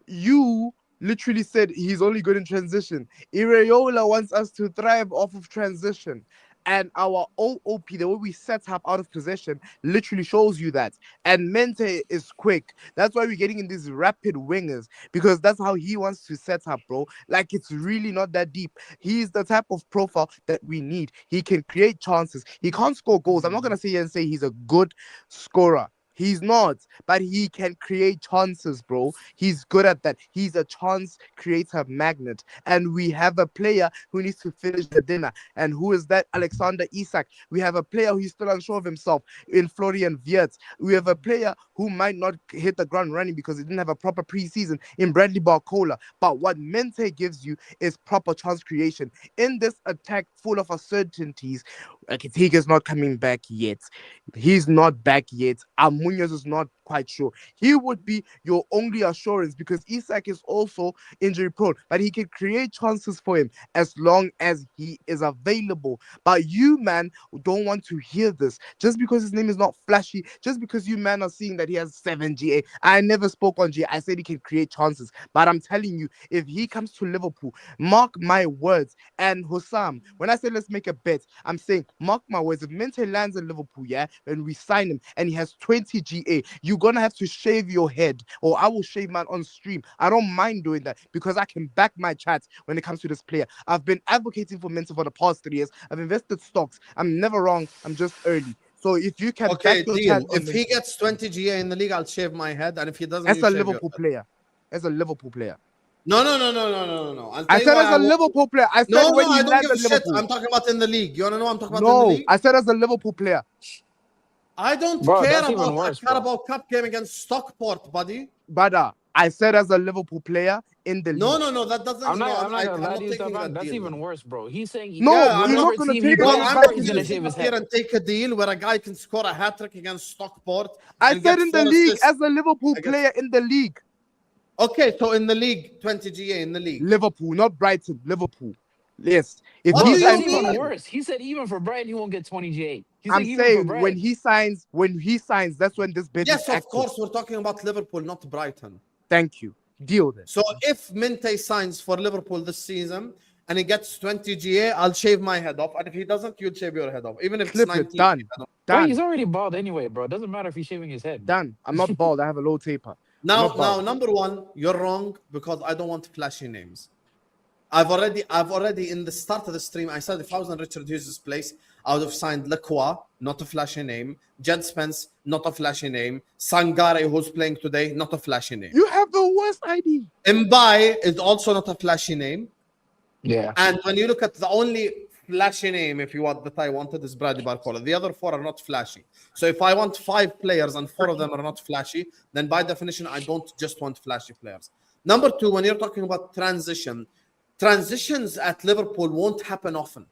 you literally said he's only good in transition. Iraola wants us to thrive off of transition. And our OOP, the way we set up out of possession, literally shows you that. And Mente is quick. That's why we're getting in these rapid wingers because that's how he wants to set up, bro. Like it's really not that deep. He's the type of profile that we need. He can create chances. He can't score goals. I'm not gonna sit here and say he's a good scorer. He's not, but he can create chances, bro. He's good at that. He's a chance creator magnet. And we have a player who needs to finish the dinner. And who is that? Alexander Isak. We have a player who's still unsure of himself in Florian Wirtz. We have a player who might not hit the ground running because he didn't have a proper preseason in Bradley Barcola. But what Mente gives you is proper chance creation. In this attack full of uncertainties, Akitiga is not coming back yet. He's not back yet. Munoz is not quite sure. He would be your only assurance because Isak is also injury prone, but he can create chances for him as long as he is available. But you, man, don't want to hear this just because his name is not flashy, just because you, man, are seeing that he has 7 GA. I never spoke on GA. I said he can create chances, but I'm telling you, if he comes to Liverpool, mark my words. And Hussam, when I say let's make a bet, I'm saying mark my words. If Mente lands in Liverpool, yeah, and we sign him and he has 20 GA, you're gonna have to shave your head, or I will shave mine on stream. I don't mind doing that because I can back my chat when it comes to this player. I've been advocating for Mente for the past 3 years. I've invested stocks. I'm never wrong. I'm just early. So if you can back Okay, your deal. chat on If he Mente, gets 20 GA in the league, I'll shave my head. And if he doesn't, as you a shave your Liverpool head. player, as a Liverpool player, No, no, no, no, no, no, no, no. I'll I tell you said why as I a won't. Liverpool player. I said No, when no, he I don't lands give a at shit. Liverpool. I'm talking about in the league. You want to know what I'm talking about in the No, league? I said as a Liverpool player. I don't Bro, care that's about even a worse, bro. Carabao Cup game against Stockport, buddy. Brother, I said as a Liverpool player in the No, league. no, no. That doesn't. No, I'm not gonna I'm lie to not you, taking Taban. that That's deal, even man. worse, bro. He's saying No, Yeah, I'm you're not. whatever not gonna team he take it Bro, on his plays I'm back for, not he's in going the gonna to shave sit his here head. and take a deal where a guy can score a hat trick against Stockport I and said get in the 4 league assists. as a Liverpool Against... player in the league. Okay, so in the league, 20 GA in the league. Liverpool, not Brighton. Liverpool. Yes. If What Bro, he do that's you signs even for, mean? worse. He said even for Brighton, he won't get 20 G8. He's I'm saying even for saying Brighton. when he signs, that's when this bet is Yes, of active. course, we're talking about Liverpool, not Brighton. Thank you. Deal then. So if Minte signs for Liverpool this season and he gets 20 GA, I'll shave my head off. And if he doesn't, you'll shave your head off. Even if it's Clip it. 19. Done. Bro, he's Done. already bald anyway, bro. It doesn't matter if he's shaving his head. Done. I'm not bald. I have a low taper. I'm Now, not bald. number one, you're wrong because I don't want flashy names. I've already in the start of the stream, I said if I was in Richard Hughes' place, I would have signed Lacroix, not a flashy name. Jed Spence, not a flashy name. Sangare, who's playing today, not a flashy name. You have the worst ID. Mbai is also not a flashy name. Yeah. And when you look at the only flashy name, if you want, that I wanted is Bradley Barcola. The other 4 are not flashy. So if I want 5 players and 4 of them are not flashy, then by definition, I don't just want flashy players. Number two, when you're talking about transitions at Liverpool won't happen often.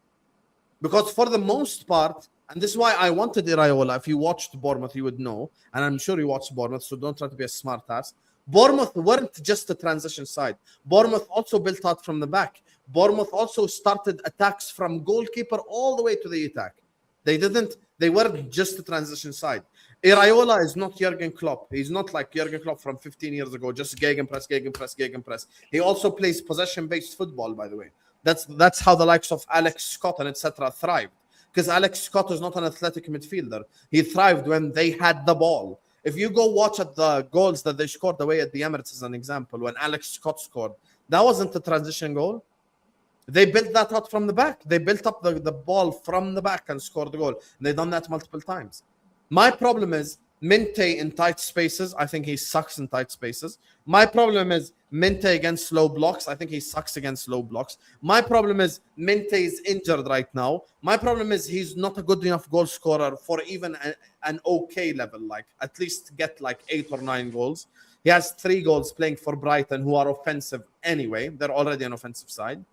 Because for the most part, and this is why I wanted Iraola. If you watched Bournemouth, you would know. And I'm sure you watched Bournemouth, so don't try to be a smart ass. Bournemouth weren't just the transition side. Bournemouth also built out from the back. Bournemouth also started attacks from goalkeeper all the way to the attack. They weren't just the transition side. Iraola is not Jurgen Klopp. He's not like Jurgen Klopp from 15 years ago, just gegenpress, gegenpress, gegenpress. He also plays possession-based football, by the way. That's how the likes of Alex Scott and etc. thrived. Because Alex Scott is not an athletic midfielder. He thrived when they had the ball. If you go watch at the goals that they scored away at the Emirates as an example, when Alex Scott scored, that wasn't a transition goal. They built that out from the back. They built up the ball from the back and scored the goal. They've done that multiple times. My problem is Minte in tight spaces. I think he sucks in tight spaces. My problem is Minte against slow blocks. I think he sucks against slow blocks. My problem is Minte is injured right now. My problem is he's not a good enough goal scorer for even an okay level. Like at least get like 8 or 9 goals. He has 3 goals playing for Brighton, who are offensive anyway. They're already an offensive side.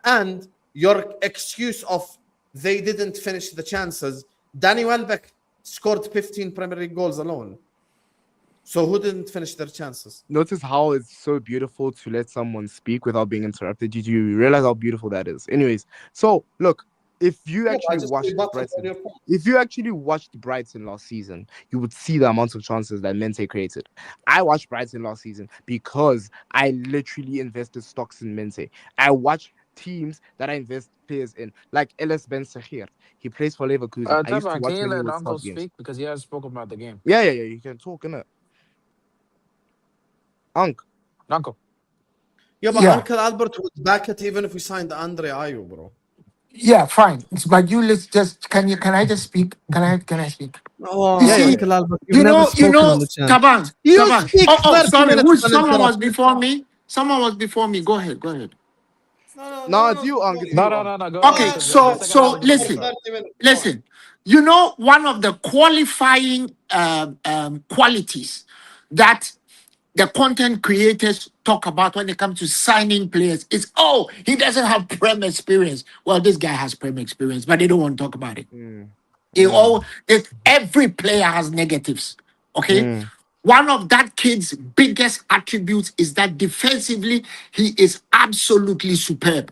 And your excuse of they didn't finish the chances. Danny Welbeck scored 15 Premier League goals alone. So who didn't finish their chances? Notice how it's so beautiful to let someone speak without being interrupted. Did you realize how beautiful that is? Anyways, so look, if you actually watched Brighton last season, you would see the amount of chances that Mente created. I watched Brighton last season because I literally invested stocks in Mente. I watched teams that I invest players in, like Ellis Ben Sahir. He plays for Leverkusen. I used to Taban, watch can you when he let would Uncle start games. speak? Because he has spoken about the game. Yeah. You can talk, innit? Unc. Uncle. Yeah, but Yeah. Uncle Albert would back it even if we signed Andre Ayew, bro. Yeah, fine. But let's just can I just speak? Can I speak? Oh, You see, Uncle Albert, you've never spoken on the channel. Taban. You Taban. speak 30 Sorry. minutes Someone was uninterrupted. before me. Someone was before me. Go ahead. No, it's you, Unc. It's you, Unc. No. Go Okay, ahead, 'cause the second so half is gonna be short. listen. You know, one of the qualifying qualities that the content creators talk about when it comes to signing players is, he doesn't have Prem experience. Well, this guy has Prem experience, but they don't want to talk about it. Every player has negatives. Okay. One of that kid's biggest attributes is that defensively he is absolutely superb.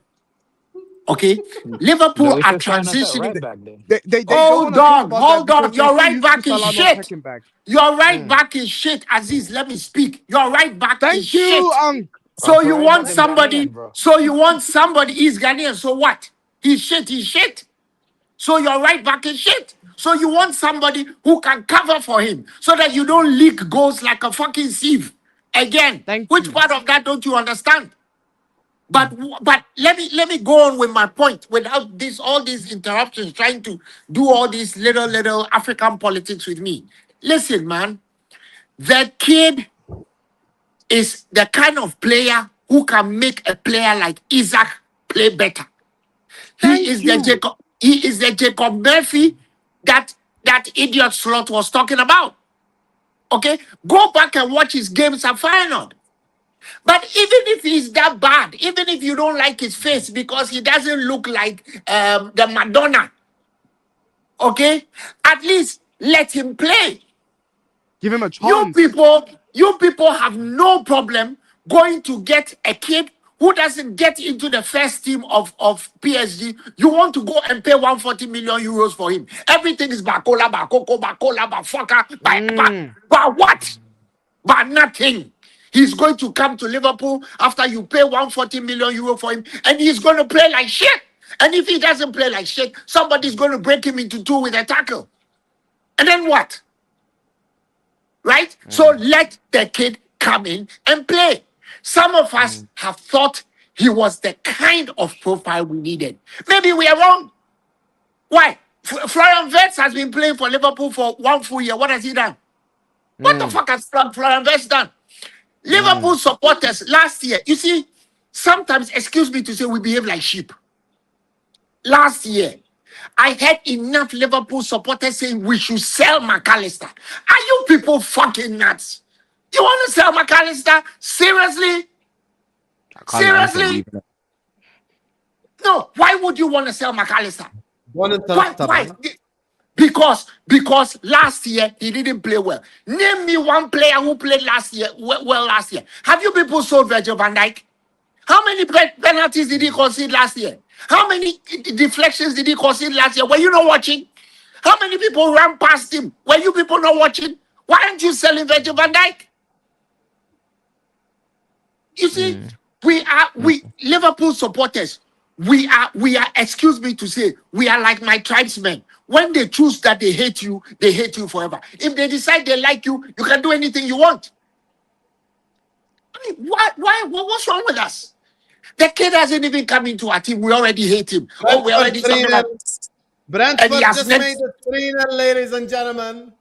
Okay, Liverpool We are should sign us at transitioning. right back then. They don't want to talk about that Hold on. because Your they're so right used back to is Salah not shit. checking back. Your right back is shit, Aziz. Let me speak. Your right back is Thank shit. you, Unc. So you Right want back is somebody? Ghanaian, bro. So you want somebody? He's Ghanaian. So what? He's shit. So your right back is shit. So you want somebody who can cover for him so that you don't leak goals like a fucking sieve. Again, Thank which you. part of that don't you understand? But let me go on with my point without all these interruptions, trying to do all these little African politics with me. Listen, man, the kid is the kind of player who can make a player like Isaac play better. He is the Jacob Murphy that idiot slot was talking about. Okay, go back and watch his games at Feyenoord. But even if he's that bad, even if you don't like his face because he doesn't look like the Madonna, okay, at least let him play. Give him a You chance. people have no problem going to get a kid who doesn't get into the first team of PSG. You want to go and pay 140 million euros for him. Everything is Bakola, Bafucker, but what? But nothing. He's going to come to Liverpool after you pay 140 million euro for him, and he's going to play like shit. And if he doesn't play like shit, somebody's going to break him into 2 with a tackle. And then what? Right? So let the kid come in and play. Some of us have thought he was the kind of profile we needed. Maybe we are wrong. Why? Florian Wirtz has been playing for Liverpool for 1 full year. What has he done? What the fuck has Florian Wirtz done? Liverpool supporters last year, you see, sometimes, excuse me to say, we behave like sheep. Last year, I had enough Liverpool supporters saying we should sell McAllister. Are you people fucking nuts? You want to sell McAllister? Seriously? I can't lie, I'm Seriously? leaving it. No. Why would you want to sell McAllister? Don't Why? interrupt Why? Taban. Because last year he didn't play well. Name me one player who played last year well last year. Have you people sold Virgil van Dijk? How many penalties did he concede last year? How many deflections did he concede last year? Were you not watching? How many people ran past him? Were you people not watching? Why aren't you selling Virgil van Dijk? You see, we Liverpool supporters, we are, excuse me to say, we are like my tribesmen. When they choose that they hate you forever. If they decide they like you, you can do anything you want. I mean, what's wrong with us? The kid hasn't even come into our team. We already hate him. Oh, we already Brentford something like, 3-0. Brentford and he has just never, made it 3-0, ladies and gentlemen.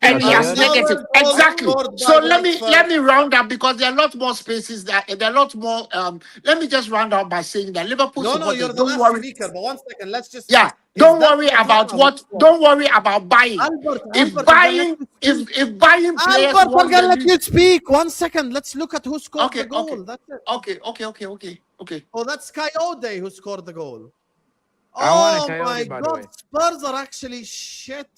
and That's he has good. negative. Another goal Exactly. scored So by let Brentford. me round up because there are a lot more spaces that there are a lot more. Let me just round up by saying that Liverpool No, supporters, you're the don't last worry. speaker, but 1 second, let's just... Yeah, Is don't that worry about Mateta who what. scored? Don't worry about buying. Albert, If I'm gonna let buying, you if speak. if buying players Albert, I'm want gonna the let league. you speak. 1 second, let's look at who scored the Okay, goal. okay, That's it. okay. Oh, that's Coyote who scored the goal. I want a Oh Coyote, my by the God, way. Spurs are actually shit.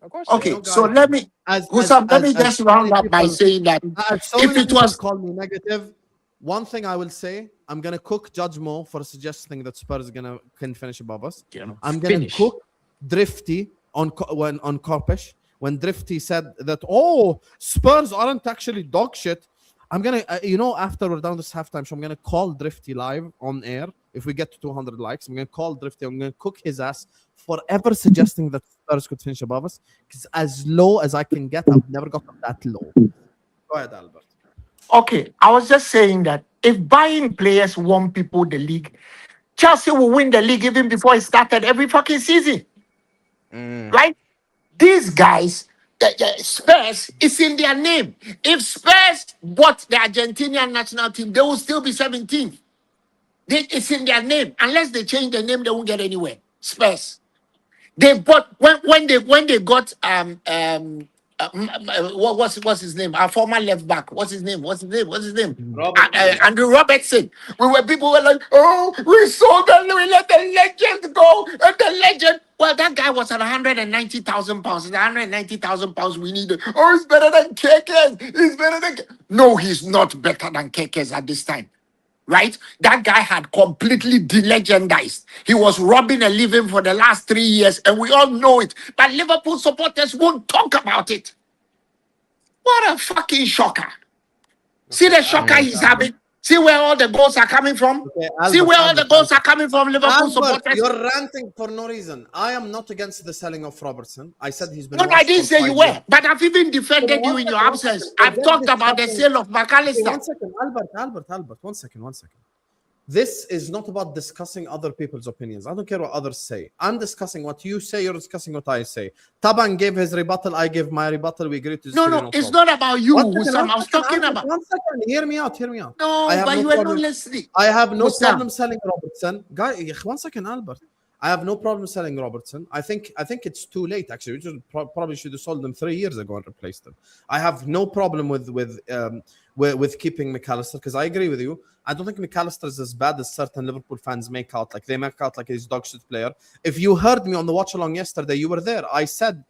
Of course they You Okay, know, are. so guys, let me, Husam, let me as just so round many up by people, saying that as so if many it people was call me negative, one thing I will say, I'm gonna cook Judge Mo for suggesting that Spurs can finish above us. I'm gonna Finish. cook Drifty on Korpesh when Drifty said that Spurs aren't actually dog shit. I'm gonna after we're done this halftime show, I'm gonna call Drifty live on air. If we get to 200 likes, I'm gonna call Drifty. I'm gonna cook his ass for ever suggesting that Spurs could finish above us. Because as low as I can get, I've never got that low. Go ahead, Albert. okay. I was just saying that if buying players won people the league, Chelsea will win the league even before it started every fucking season, right? These guys, Spurs, is in their name. If Spurs bought the Argentinian national team, they will still be 17th. It's in their name. Unless they change the name, they won't get anywhere. Spurs. They bought when they got what's his name? Our former left back. What's his name? Robertson. Andrew Robertson. People were like, oh, we sold and we let the legend go. And the legend. Well, that guy was at 190,000 pounds. It's 190,000 pounds we needed. Oh, he's better than Kekes. He's better than. No, he's not better than Kekes at this time. Right? That guy had completely delegendized. He was robbing a living for the last 3 years, and we all know it. But Liverpool supporters won't talk about it. What a fucking shocker. See the shocker he's having? See where all the goals are coming from? Okay, See Albert, where all the Albert, goals Albert. are coming from, Liverpool Albert, supporters? you're ranting for no reason. I am not against the selling of Robertson. I said he's been No, I washed didn't for say 5 you years. were. But I've even Okay, defended you in your one second. absence. I've talked about the sale of Okay, McAllister. 1 second. Albert. 1 second. This is not about discussing other people's opinions. I don't care what others say. I'm discussing what you say. You're discussing what I say. Taban gave his rebuttal. I gave my rebuttal. We agreed to disagree. No, it's problem. not about you, 1 second, Hussam. I was talking Albert, about. 1 second. Hear me out. I No, have but no you were not problem. listening. I have no Hussam. problem selling Robertson. Guy, 1 second, Albert. I have no problem selling Robertson. I think it's too late. Actually, we probably should have sold them 3 years ago and replaced them. I have no problem with keeping McAllister because I agree with you. I don't think McAllister is as bad as certain Liverpool fans make out. Like they make out like he's dog shit player. If you heard me on the Watchalong yesterday, you were there. I said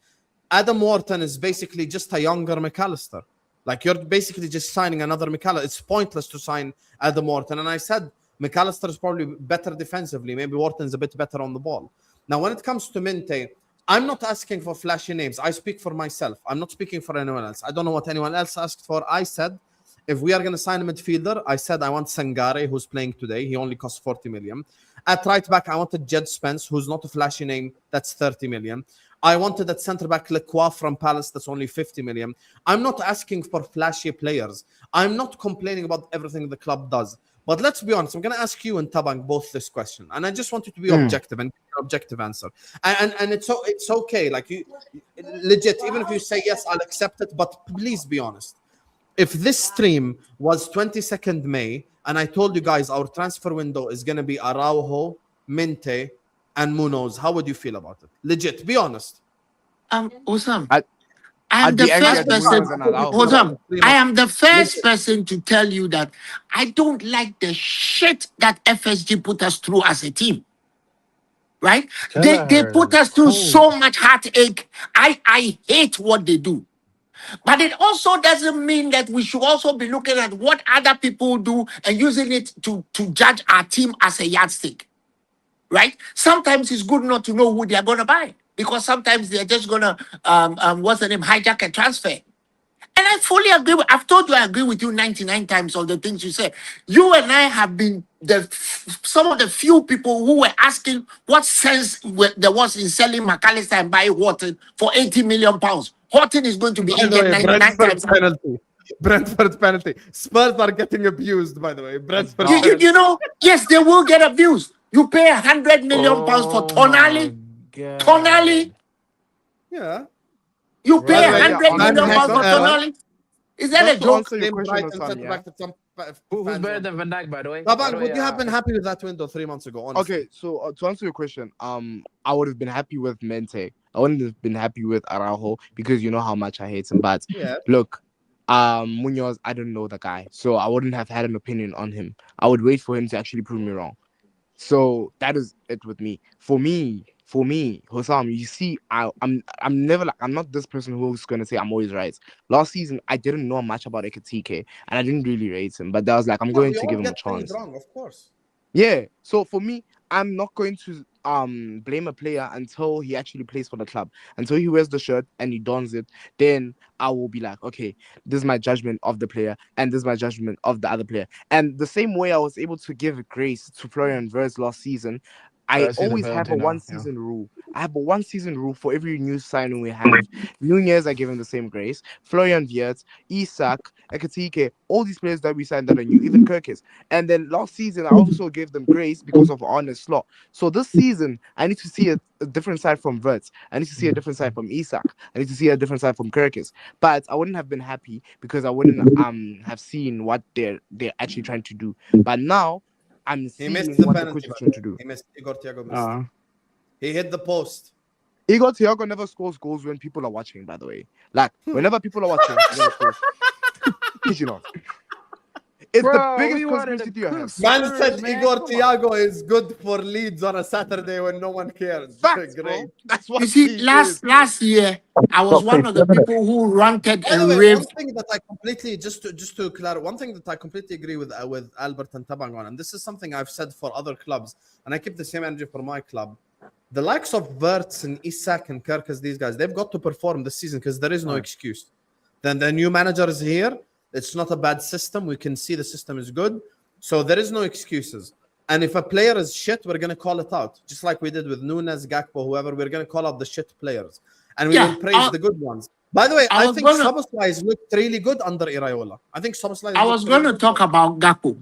Adam Wharton is basically just a younger McAllister. Like you're basically just signing another McAllister. It's pointless to sign Adam Wharton. And I said McAllister is probably better defensively. Maybe Wharton's a bit better on the ball. Now, when it comes to Minte, I'm not asking for flashy names. I speak for myself. I'm not speaking for anyone else. I don't know what anyone else asked for. I said, if we are going to sign a midfielder, I said I want Sangare, who's playing today. He only costs 40 million. At right back, I wanted Jed Spence, who's not a flashy name. That's 30 million. I wanted at centre back Lecroix from Palace. That's only 50 million. I'm not asking for flashy players. I'm not complaining about everything the club does. But let's be honest. I'm going to ask you and Tabang both this question, and I just want you to be objective and give an objective answer. And it's okay. Like you, legit. Even if you say yes, I'll accept it. But please be honest. If this stream was 22nd May and I told you guys our transfer window is going to be Araujo, Minte, and Munoz, how would you feel about it? Legit, be honest. Usam, I am I'd the be angry first at person. Munoz and Hold Araujo. on. I am the first Listen, person to tell you that I don't like the shit that FSG put us through as a team. Right? They put Kelleher, us through cold. so much heartache. I hate what they do. But it also doesn't mean that we should also be looking at what other people do and using it to judge our team as a yardstick. Right? Sometimes it's good not to know who they are going to buy because sometimes they're just going to, what's the name, hijack a transfer. And I fully agree. I've told you I agree with you 99 times of the things you said. You and I have been some of the few people who were asking what sense there was in selling McAllister and buying Horton for 80 million pounds. Horton is going to be by the injured way, 99 Brentford times. penalty. Brentford penalty. Spurs are getting abused, by the way. Brentford You, penalty. you know, yes, they will get abused. You pay 100 million pounds for Oh my Tonali. Tonali, god. Yeah. you By pay the Yeah, way, 100 honestly, Van million Heck pounds for just Tonali. Is that a just to joke? answer your named question, Brighton Osam, centre yeah. back that some Who's fans better want. than Van Dijk, by the way? By Taban, the would way, you have been happy with that window 3 months ago, honestly? Okay, so to answer your question, I would have been happy with Mente. I wouldn't have been happy with Araujo because you know how much I hate him. But Yeah. look, Munoz, I don't know the guy, so I wouldn't have had an opinion on him. I would wait for him to actually prove me wrong. So that is it with me. For me, Hosam, you see, I'm never like I'm not this person who's gonna say I'm always right. Last season, I didn't know much about Ekatike, and I didn't really rate him. But I was like, I'm Yeah, going we to all give him a get things chance. wrong, of course. Yeah. So for me, I'm not going to blame a player until he actually plays for the club. Until he wears the shirt and he dons it, then I will be like, okay, this is my judgment of the player, and this is my judgment of the other player. And the same way I was able to give grace to Florian Wirtz last season, I I see the always have penalty a now. Yeah. 1 season rule. I have a 1 season rule for every new signing we have. Nunez, I give him the same grace. Florian Wirtz, Isak, Ekatike, all these players that we signed that are new, even Kirkis. And then last season, I also gave them grace because of Arne Slot. So this season, I need to see a different side from Wirtz. I need to see a different side from Isak. I need to see a different side from Kirkis. But I wouldn't have been happy because I wouldn't have seen what they're actually trying to do. But now I'm He missed seeing the what the penalty, coach is by trying the to way. do. He missed. Igor Thiago missed. Uh, He hit the post. Igor Thiago never scores goals when people are watching, by the way. Like, whenever people are watching, he never scores. Kid you not. It's the bro, we biggest wanted conspiracy to theory I cook have. Man Spurs, said man. Igor Come on. Thiago is good for Leeds on a Saturday when no one cares. Facts, Great. bro. That's You what see, he is. last year, I was Not one pretty of the good, isn't it? people who ranted By the and way, one raved. thing that I completely just to clarify, one thing that I completely agree with Albert and Tabang on, and this is something I've said for other clubs, and I keep the same energy for my club. The likes of Verts and Isak and Kirkus, these guys, they've got to perform this season because there is no excuse. Then the new manager is here. It's not a bad system. We can see the system is good. So there is no excuses. And if a player is shit, we're going to call it out. Just like we did with Nunes, Gakpo, whoever, we're going to call out the shit players. And we will Yeah, praise the good ones. By the way, I I was think gonna Soboslai looked really good under Iraola. I think Soboslai I was looked really gonna good talk for him. about Gakpo.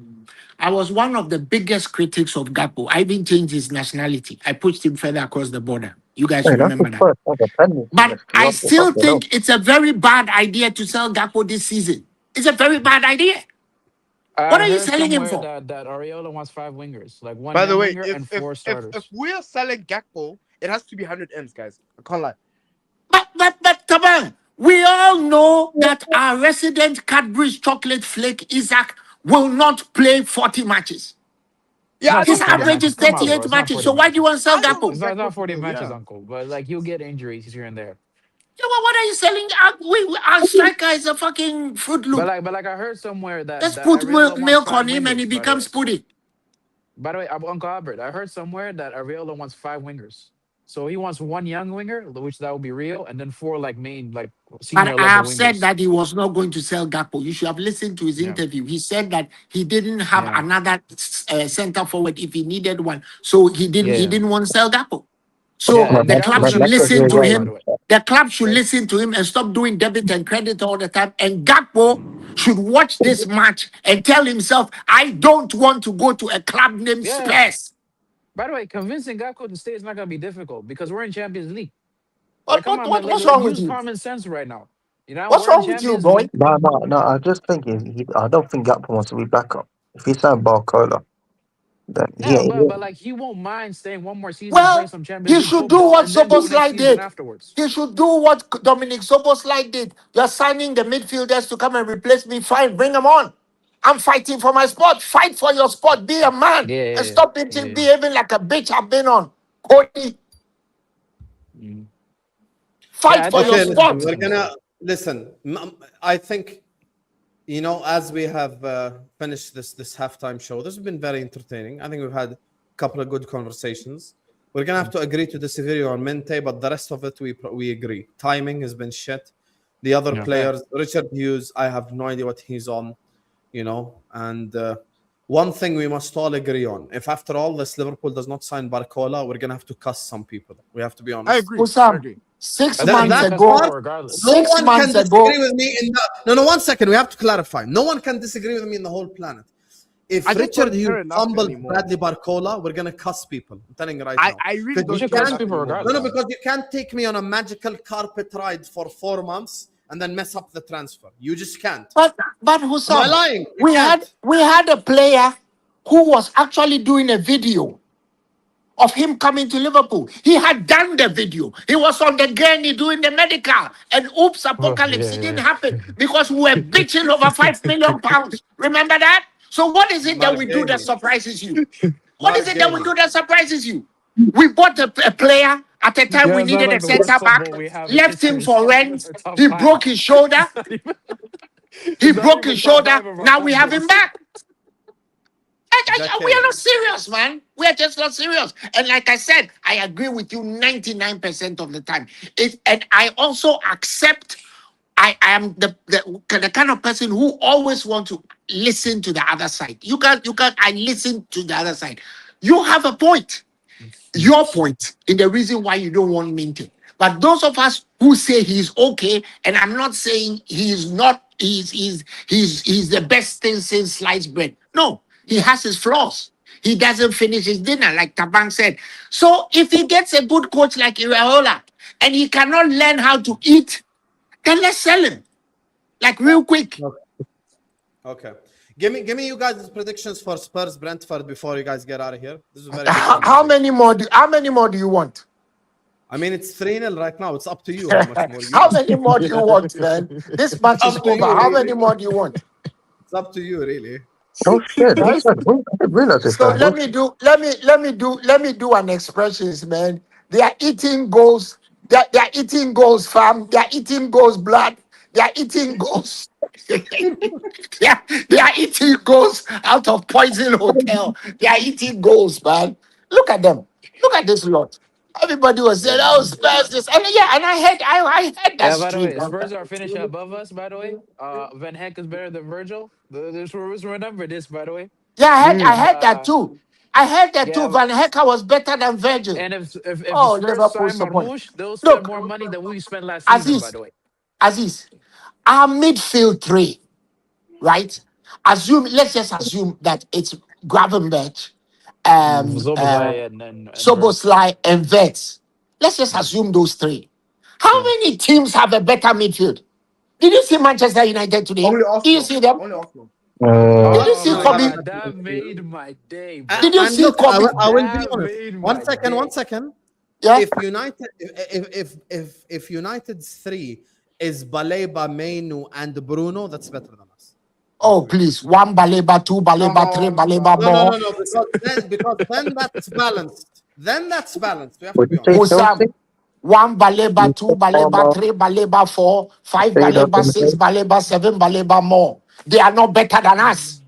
I was one of the biggest critics of Gakpo. I even changed his nationality. I pushed him further across the border. You guys Hey, that's the remember that. first ever penalty But miss to I us. still Fucking hell. think it's a very bad idea to sell Gakpo this season. It's a very bad idea. What I are you heard selling him somewhere for? that Areola wants 5 wingers, like one By the young way, winger if and if four if if starters. we're selling Gakpo, it has to be 100 M's, guys. I can't lie. But come on. We all know that our resident Cadbury's chocolate flake Isaac will not play 40 matches. Yeah, It's I not His don't 40 think average Gakpo matches. is can Come on, bro. 38 go. It's not matches. 40 So why do you matches. want to sell I don't Gakpo? think It's Gakpo not can 40 go. matches, Yeah. uncle. But like he'll get injuries here and there. Yeah, well, what are you selling? Our striker is a fucking Fruit Loop. But like I heard somewhere that Just that put Areola wants milk five on him and he wingers. By the way. becomes pudding. By the way, Uncle Albert, I heard somewhere that Areola wants 5 wingers. So he wants one young winger, which that would be real, and then four like main, like But senior I level have said wingers. that he was not going to sell Gakpo. You should have listened to his Yeah, interview. He said that he didn't have yeah, another center forward if he needed one, so he didn't. He yeah, didn't want to sell Gakpo. yeah. So But And the that, club Gakpo's but should gonna that's a start listen great to tomorrow. By way. the him. way. The club should listen to him and stop doing debit and credit all the time. And Gakpo should watch this match and tell himself, "I don't want to go to a club named Yeah. Spurs." By the way, convincing Gakpo to stay is not gonna be difficult because we're in Champions League. Like, What, come what, on, man. what, Like, what's wrong with use you? common sense right now. You know, What's we're in wrong with you, Champions boy? League. No. I just think I don't think Gakpo wants to be back up. If he signed Barcola, Yeah, Yeah, but like he won't mind staying one more season, playing Well, some Champions he League should do football, what and then go next Soboslai season did. afterwards. He should do what Dominic Soboslai did. You're signing the midfielders to come and replace me. Fine, bring them on. I'm fighting for my spot. Fight for your spot. Be a man Yeah, and yeah, stop yeah. Yeah. behaving like a bitch I've been on. Cody, Mm. Yeah, fight I for think your Okay, that's what listen, spot. we're happens. gonna listen. I think as we have finished this halftime show, this has been very entertaining. I think we've had a couple of good conversations. We're gonna have to agree to disagree on Mente, but the rest of it we agree. Timing has been shit. The other Yeah. players, Richard Hughes, I have no idea what he's on, And one thing we must all agree on: if after all this Liverpool does not sign Barcola, we're gonna have to cuss some people. We have to be I honest. agree. I Usam, agree. six I think we need months to That cuss ago, people part, regardless. no 6 one can months ago, disagree with me in the. No, 1 second. We have to clarify. No one can disagree with me in the whole planet. If I just Richard don't Hughes care enough fumbles anymore. Bradley Barcola, we're gonna cuss people. I'm telling you right now. I really Because We don't you should care cuss can't. enough people anymore, No, bro. regardless. because you can't take me on a magical carpet ride for 4 months and then mess up the transfer. You just can't. but Am I Husam, lying? You we can't. had a player who was actually doing a video of him coming to Liverpool. He had done the video. He was on the gurney doing the medical. And oops, Oh, apocalypse. It didn't yeah, happen because we were bitching over £5 million. Remember that? So what is it that we do that Margeni. surprises you? What is it that we Margeni. do that surprises you? We bought a player at a time we yeah. It's not needed a like the worst centre back, football we have in left him history. It's for not even rent. our top He five. broke his shoulder. It's not even. He It's not broke even his top shoulder. five of our Now we fan have him base. back. We are Decade. not serious, man. We are just not serious. And like I said, I agree with you 99% of the time. And I also accept I am the kind of person who always want to listen to the other side. I listen to the other side. You have a point. Your point in the reason why you don't want Minty. But those of us who say he's okay, and I'm not saying he's not, he's the best thing since sliced bread. No, he has his flaws. He doesn't finish his dinner, like Tabang said. So if he gets a good coach like Iraola and he cannot learn how to eat, then let's sell him. Like real quick. Okay. Give me you guys' predictions for Spurs Brentford before you guys get out of here. This is a very good How conversation. many more do you want? I mean, it's 3-0 right now. It's up to you how much more you How want. many more do you want, man? This match is Up to over. you, How many really. more do you want? It's up to you, really. Oh shit! Who Right? said? I didn't realize they So started bullshit. let me do an expressions, man. They are eating goals. They are eating goals, fam. They are eating goals, blood. They are eating goals. They are eating goals out of Poison Hotel. They are eating goals, man. Look at them. Look at this lot. Everybody was saying, "Oh, Spurs this," and yeah, and I heard that Yeah, by the stream. way, Spurs are finishing above us, by the way. Van Heck is better than Virgil. Remember this, by the way. Yeah, I And heard that too. I heard that too. yeah, Van Hecker was better than Virgil. and if the Oh, Spurs Liverpool sign support. Marmoush, they'll spend Look, more money than we spent last season, by Aziz, the way. Aziz, our midfield three, right? Let's just assume that it's Gravenberch, Zoboslai and Verts. Soboslai, and Vets. Let's just Mm, assume those three. How mm. many teams have a better midfield? Did you see Manchester United today? Only Did you Arsenal. see them? Only Arsenal. Did you Oh see Arsenal my Kobe? have a God, better that midfield. made my day, Did bro. you And see look, Kobe? I will be That honest. made One my second, day. 1 second. Yeah. If United, if United's three is Baleba, Mainu, and Bruno, that's better than us. Oh, please. One Baleba, two Baleba, three Baleba more. No. Because then that's balanced. Then that's balanced. We have to Would be you say honest. Osam. Chelsea? One Baleba, two Baleba, Palmer, three Baleba, four, five Taylor, Baleba, six Baleba, seven Baleba more. They are not better than us.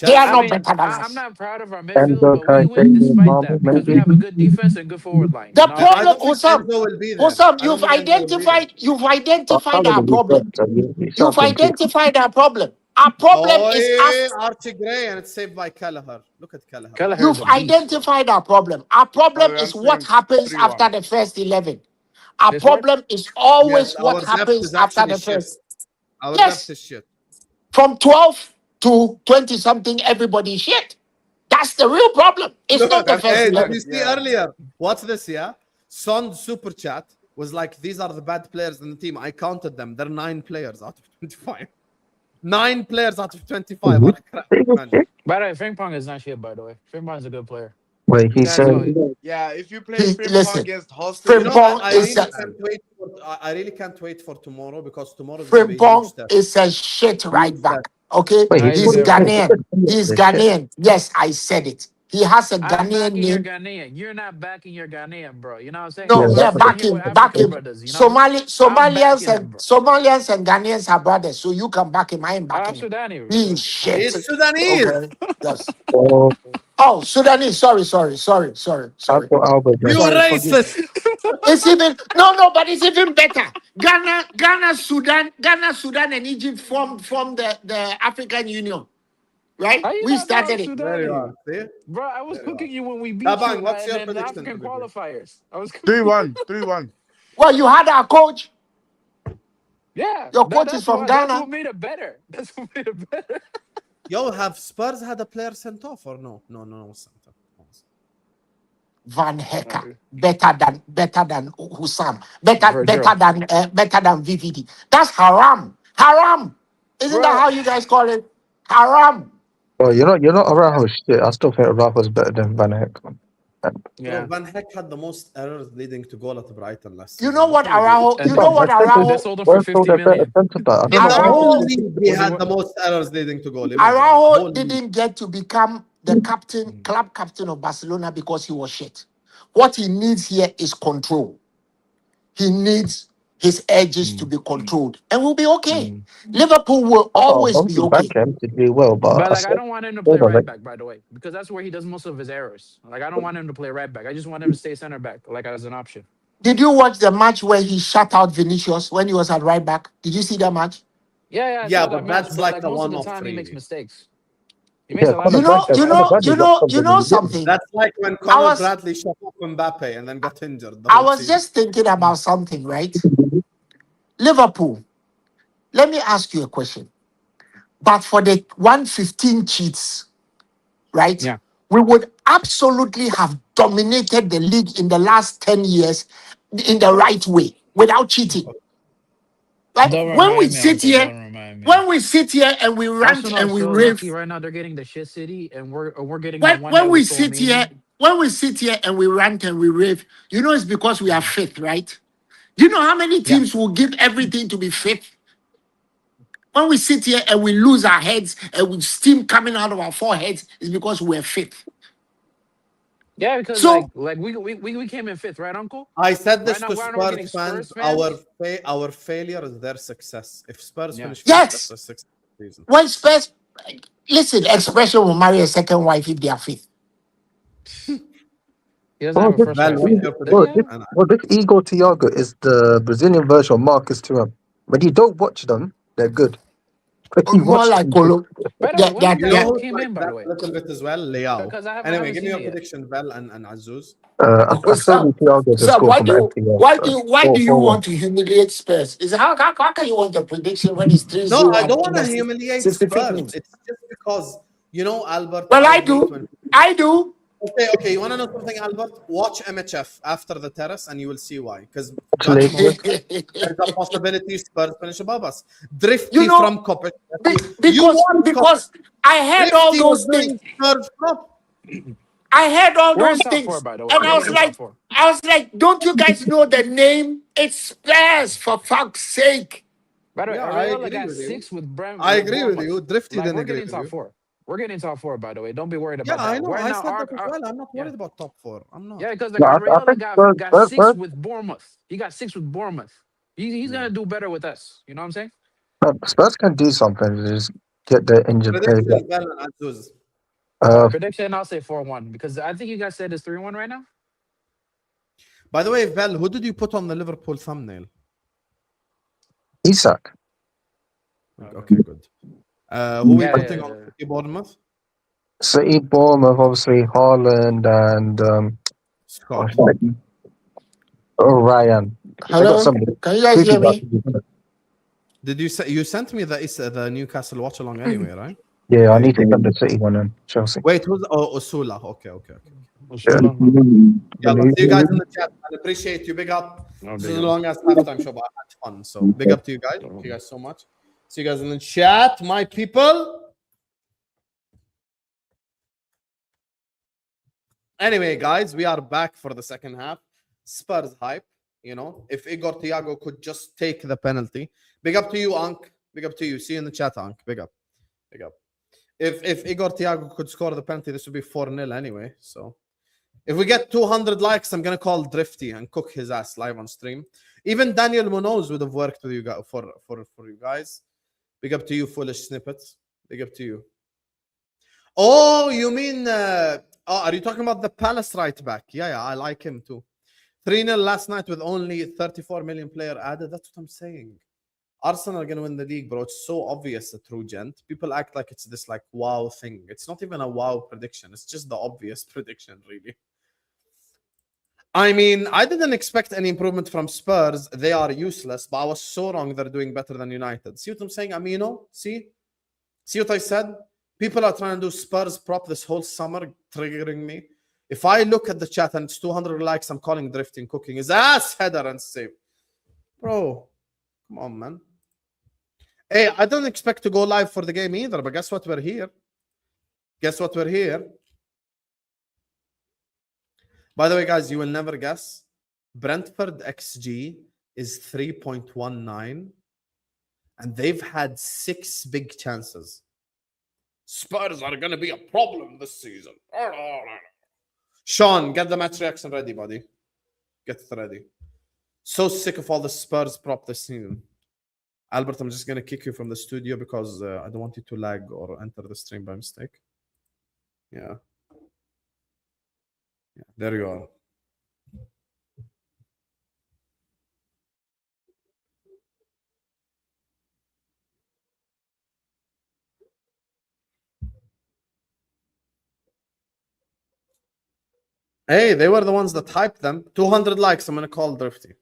They are I Chelsea. not mean, better than I'm us. not proud of our midfield, Enzo, but we win Caicedo, despite Marvel, that because we maybe. have a good defense and good forward line. You The know, I problem, don't think Osam, Enzo will be there. Osam, I don't think Enzo will be there. you've But identified other our than these problem. jobs, you You've something too. identified our problem. Our problem Oh, is yeah, us. Archie Gray, and it's saved by Kelleher. Look at Kelleher. Wow. Kelleher is You've a beast, bro. identified our problem. Our By problem the way, I'm is what saying happens after 3-1. the first 11. Our This what? problem is Yes, always what our depth happens is after actually the shit. first. Our depth Yes. is shit. From 12 to 20 something, everybody shit. That's the real problem. It's Look, not the That's first hey, did fact, you 11. see yeah. earlier? What's this, yeah? Son's super chat was like, these are the bad players in the team. I counted them. They're 9 players out of 25. 9 players out of 25 are crap, man. By the way, Frimpong is not shit. By the way, Frimpong is a good player. Wait, You he guys said, know. Yeah, if you play Frimpong Listen, against Hotspur, You know, Frimpong I is really a, can't wait. I really can't wait for tomorrow because tomorrow is going to be a huge Frimpong step. is a shit Huge right step. back. Okay, wait, No, he's he's a he's good good. right Wait, back. Ghanaian. He's this shit. Ghanaian. Yes, I said it. He has a I'm Ghanaian backing your name. Ghanaian. You're not backing your Ghanaian, bro. You know what I'm saying? Yeah, No, He's yeah, just exactly. sitting here with back African him. brothers. You know, I'm backing him, bro. Somalians and Ghanaians are brothers, so you can back him. I ain't I'm backing him. Sudanese. He is shit. He's Sudanese. Okay. Yes. Oh, Oh, Sudanese. Sorry. I thought Albert You just. Sorry, forgive. racist. It's even but it's even better. Ghana, Sudan, and Egypt formed the African Union, right? How you We not know I'm started it. There you Sudanese? are. See? Bro, I was There you are. cooking you when we beat you Tabang, what's and your then the prediction to African be fair? qualifiers. I was 3-1, 3-1. Well, you had our coach. yeah. Your coach is from That's Ghana. what made it better. That's what made it better. Yo, have Spurs had a player sent off or no? No, sent off. Van Hecker better than Hussam, Virgil, better than VVD. That's haram. Haram. Isn't that bro. how you guys call it? Haram. Oh, you're not Araujo shit. I still think Araujo's better than Van Eyck. Bro, Yeah. Van Heck had the most errors leading to goal at Brighton last You season. know what are you doing? Araujo? You And know then I what said they Araujo? sold him for we're told 50 a better million. centre back. I In don't the know why. whole Araujo league, he Was he had what? the most errors leading to goal. Imagine. Araujo Whole league. didn't get to become the club captain of Barcelona because he was shit. What he needs here is control. He needs his edges to Mm, be controlled, and we'll be okay. mm. Liverpool will Oh, always I'm be to back okay. him to do well, but But I like, I said, don't want him to play hold on, right like, back, by the way, because that's where he does most of his errors. Like, I don't want him to play right back. I just want him to stay center back, like as an option. Did you watch the match where he shut out Vinicius when he was at right back? Did you see that match? Yeah, I Yeah, saw that but match, that's but like like a most of the one-off, time he makes really. mistakes. He makes yeah, a lot of You know, mistakes. you know, you Got know, you something know in the game. something. That's like when I Conor was Bradley shot off Mbappe and then got injured the I whole was season. just thinking about something, right? Liverpool. Let me ask you a question. But for the 115 cheats, right? Yeah. We would absolutely have dominated the league in the last 10 years in the right way without cheating. Like Don't remind me, Uncle. Don't remind me. when we sit here and we rant Arsenal and is we so lucky rave, right now. They're getting the shit city, and we're getting the one when that we was so sit here, amazing. and we rant and we rave, it's because we are fifth, right? Do you know how many Yeah. teams will give everything to be fifth? When we sit here and we lose our heads and with steam coming out of our foreheads, it's because we're fifth. Yeah, because So we came in fifth, right, Uncle? I said Right this now, to we're getting Spurs Spurs fans. Our fans. our failure is their success. If Spurs Yeah. finish fifth, that's yes, a success season. when Spurs listen, expression will marry a second wife if they are fifth. He doesn't Bro, have a first Val, wife what's yet. your Does he have? prediction? And this Igor Thiago is the Brazilian version of Marcus Thuram. When you don't watch them, they're good. When Or you more watch like them, Colo. By the way, when did That you that know that fool who's came like in? By that the way, a little bit as well? Leao. because I Anyway, haven't give me seen your it yet. prediction, Val and Azuz. I still Sam, need Thiago to Sam, score from FPL. why do you 4-1. want to humiliate Spurs? Is how can you want a prediction when it's No, 3-0 I don't in want the to humiliate 65th Spurs. minute? It's just because, Albert, Well, I I hate do. when. I do. Okay. You want to know something, Albert? Watch MHF after the terrace and you will see why. Because judge Actually, moment, there's a possibility Spurs finish above us. you Drifty know, from Kopic. You because want Kopic. I heard all Drifty was those things. doing Spurs flop. I heard all We're in those top four, things, by the way. and We're getting top four. I was like, don't you guys know the name? It's Spurs, for fuck's sake. By the way, Yeah, I Areola agree got with you. six with I with agree with you. Bournemouth. Drifty Like didn't we're agree getting with top you. four. We're getting top four, by the way. Don't be worried Yeah, about I that. know. Right I now, said that as our well. I'm not yeah. worried about top four. I'm not. Yeah, because like no, I Areola think Spurs, got Spurs, six Spurs, with Bournemouth. He got six with Bournemouth. He's Yeah. gonna do better with us. You know what I'm saying? Spurs can do something. Just get the injured players back. Prediction, Val and Azuz. Prediction, I'll say 4-1 because I think you guys said it's 3-1 right now. By the way, Val, who did you put on the Liverpool thumbnail? Isak. Okay, good. Who are we Yeah, putting yeah, on yeah. City Bournemouth? City, Bournemouth, obviously, Haaland, and Scott. Ryan. They got Hello, some can you guys three hear people. me? Did you say you sent me the Newcastle Watchalong anyway, right? Yeah, I need to get the City one and Chelsea. Wait, who's Osula? Okay. Yeah. Yeah, but see you guys in the chat. I appreciate you. Big up. No, This big is a up. long ass halftime show, but I had fun. So big up to you guys. Thank you guys so much. See you guys in the chat, my people. Anyway, guys, we are back for the second half. Spurs hype, you know. If Igor Thiago could just take the penalty. Big up to you, Ankh. Big up to you. See you in the chat, Ankh. Big up. Big up. If Igor Thiago could score the penalty, this would be 4-0 anyway. So if we get 200 likes, I'm gonna call Drifty and cook his ass live on stream. Even Daniel Munoz would have worked with you guys for you guys. Big up to you, foolish snippets. Big up to you. Oh, you mean are you talking about the Palace right back? Yeah, I like him too. 3-0 last night with only 34 million player added. That's what I'm saying. Arsenal are going to win the league, bro. It's so obvious, a true gent. People act like it's this like wow thing. It's not even a wow prediction. It's just the obvious prediction, really. I mean, I didn't expect any improvement from Spurs. They are useless, but I was so wrong. They're doing better than United. See what I'm saying, Amino? See what I said? People are trying to do Spurs prop this whole summer, triggering me. If I look at the chat and it's 200 likes, I'm calling Drifting cooking his ass header and save. Bro, come on, man. Hey, I don't expect to go live for the game either, but guess what? We're here. Guess what? We're here. By the way, guys, you will never guess. Brentford XG is 3.19, and they've had 6 big chances. Spurs are going to be a problem this season. Sean, get the match reaction ready, buddy. Get it ready. So sick of all the Spurs prop this season. Albert, I'm just going to kick you from the studio because I don't want you to lag or enter the stream by mistake. Yeah. There you are. Hey, they were the ones that hyped them. 200 likes. I'm going to call Drifty.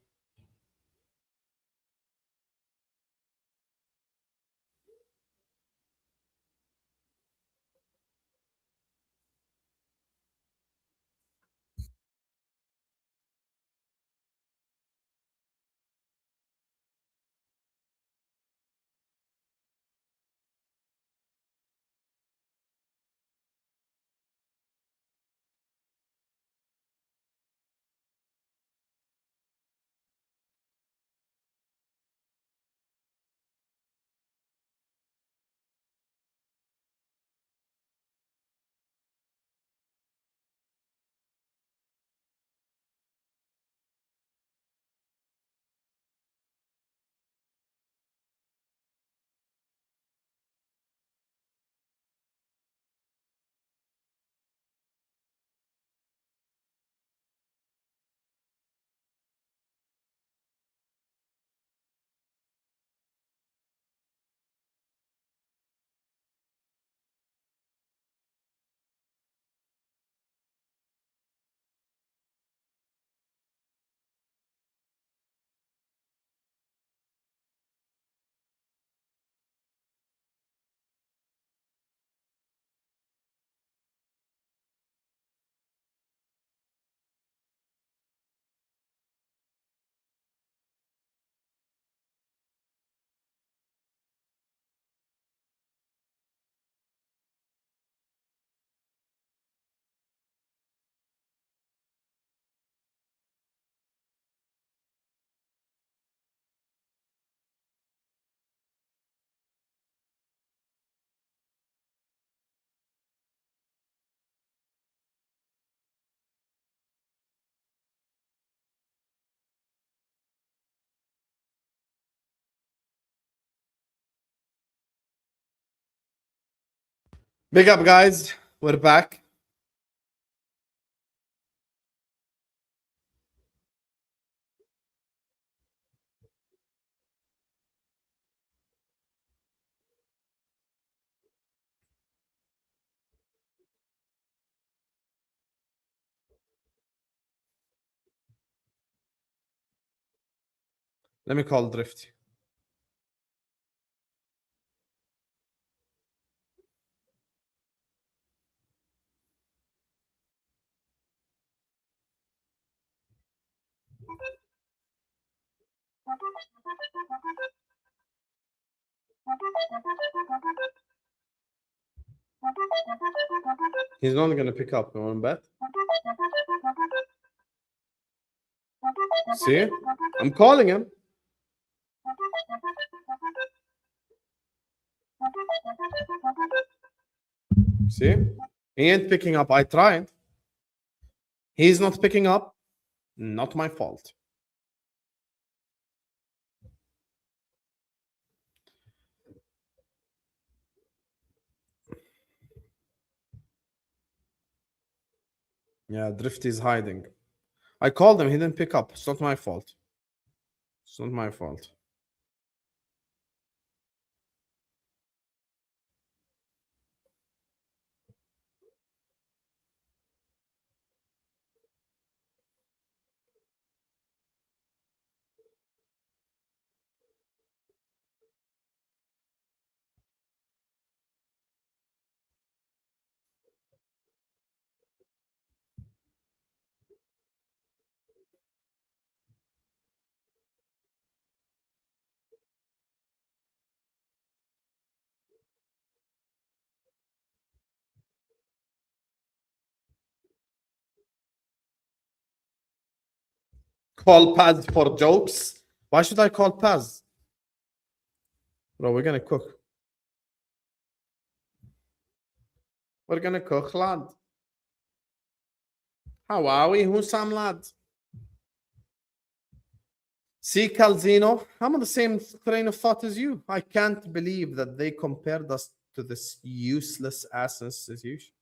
Big up, guys. We're back. Let me call Drifty. He's not gonna pick up. You want to bet? See? I'm calling him. See? He ain't picking up. I tried. He's not picking up. Not my fault. Yeah, Drifty's hiding. I called him. He didn't pick up. It's not my fault. It's not my fault. Call Paz for jokes. Why should I call Paz? Bro, we're gonna cook. We're gonna cook, lad. How are we? Who's Sam, lad? See, Calzino, I'm on the same train of thought as you. I can't believe that they compared us to this useless asses as usual.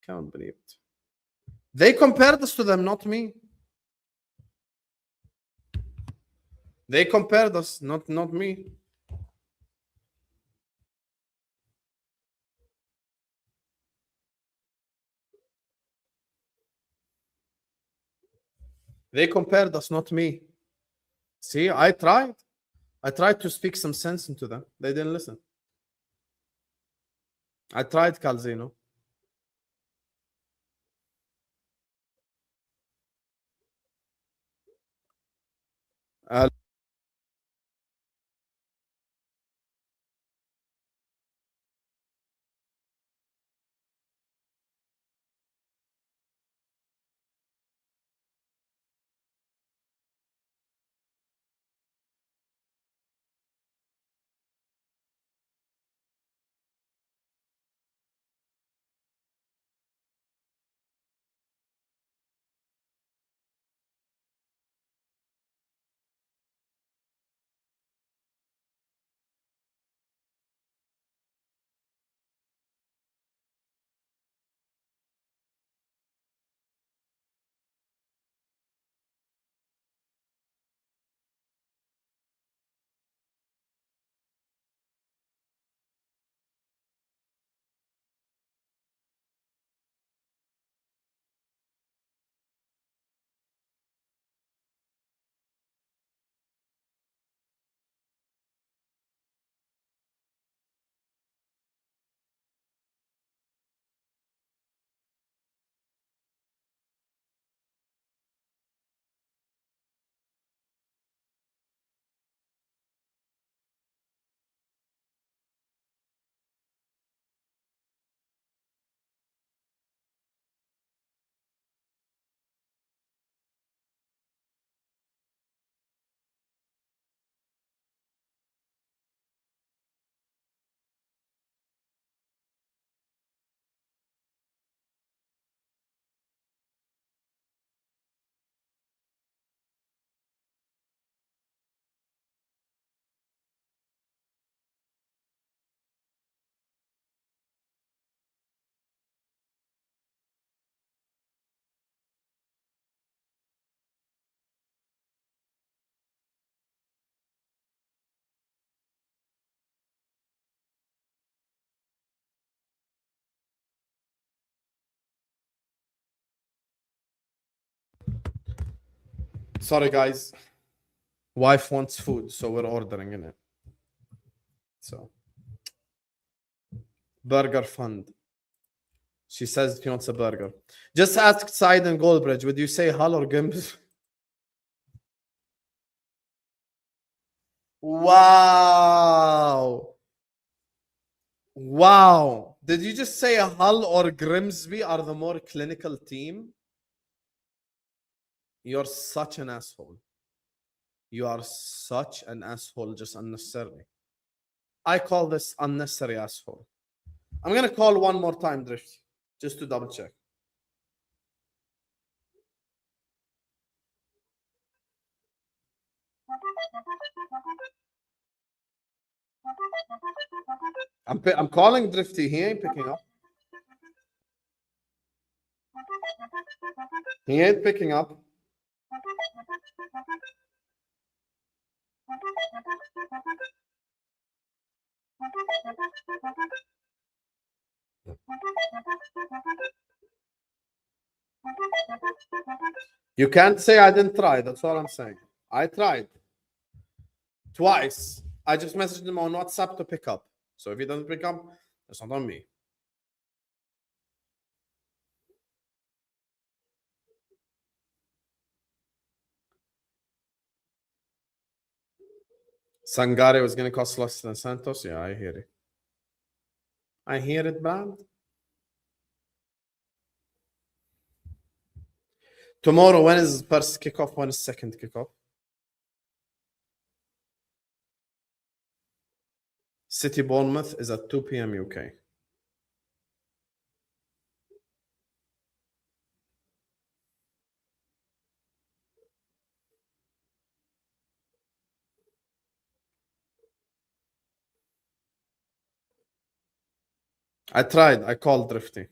Can't believe it. They compared us to them, not me. They compared us, not me. They compared us, not me. See, I tried. I tried to speak some sense into them. They didn't listen. I tried, Calzino. Sorry, guys. Wife wants food, so we're ordering in it. So, burger fund. She says she wants a burger. Just ask Side and Goldbridge. Would you say Hull or Gims? Wow. Wow. Did you just say Hull or Grimsby are the more clinical team? You're such an asshole. You are such an asshole, just unnecessarily. I call this unnecessary asshole. I'm gonna call one more time, Drift, just to double check. I'm calling Drifty. He ain't picking up. He ain't picking up. You can't say I didn't try. That's all I'm saying. I tried twice. I just messaged him on WhatsApp to pick up. So if he doesn't pick up, it's not on me. Sangare was going to cost less than Santos. Yeah, I hear it. I hear it, Brand. Tomorrow, when is first kickoff? When is second kickoff? City Bournemouth is at 2 p.m. UK. I tried. I called Drifty.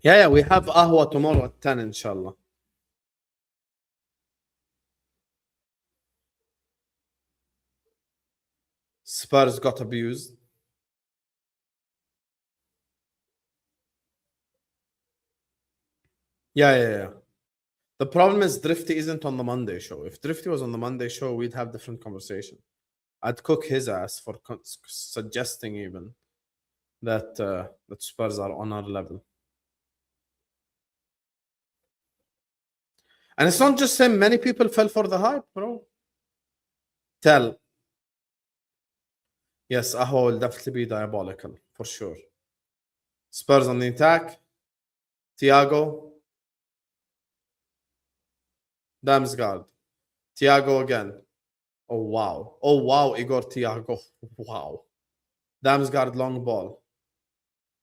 Yeah, we have Ahwa tomorrow at 10, inshallah. Spurs got abused. Yeah. The problem is Drifty isn't on the Monday show. If Drifty was on the Monday show, we'd have different conversation. I'd cook his ass for suggesting even that that Spurs are on our level. And it's not just him. Many people fell for the hype, bro. Tell. Yes, Ahwa will definitely be diabolical, for sure. Spurs on the attack. Thiago. Damsgaard. Thiago again. Oh, wow. Igor Thiago. Wow. Damsgaard long ball.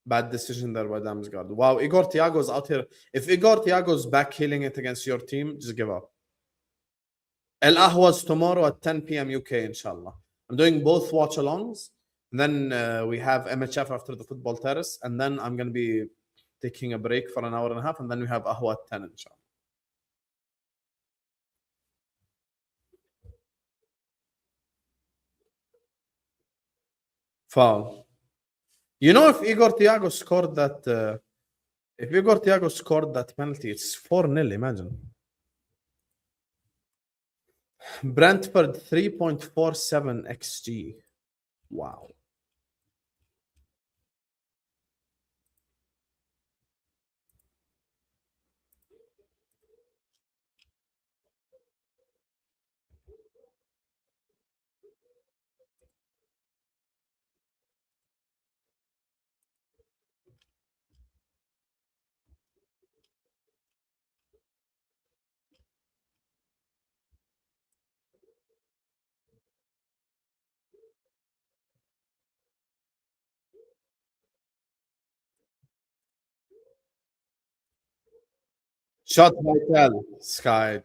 Bad decision there by Damsgaard. Wow, Igor Thiago's out here. If Igor Thiago's back healing it against your team, just give up. El Ahwas tomorrow at 10 p.m. UK, inshallah. I'm doing both watch-alongs. And then we have MHF after the football terrace. And then I'm going to be taking a break for an hour and a half. And then we have Ahwa at 10, inshallah. Foul. You know, if Igor Thiago scored that... if Igor Thiago scored that penalty, it's 4-0, imagine. Brentford 3.47 XG. Wow. Shot by Tel. Sky.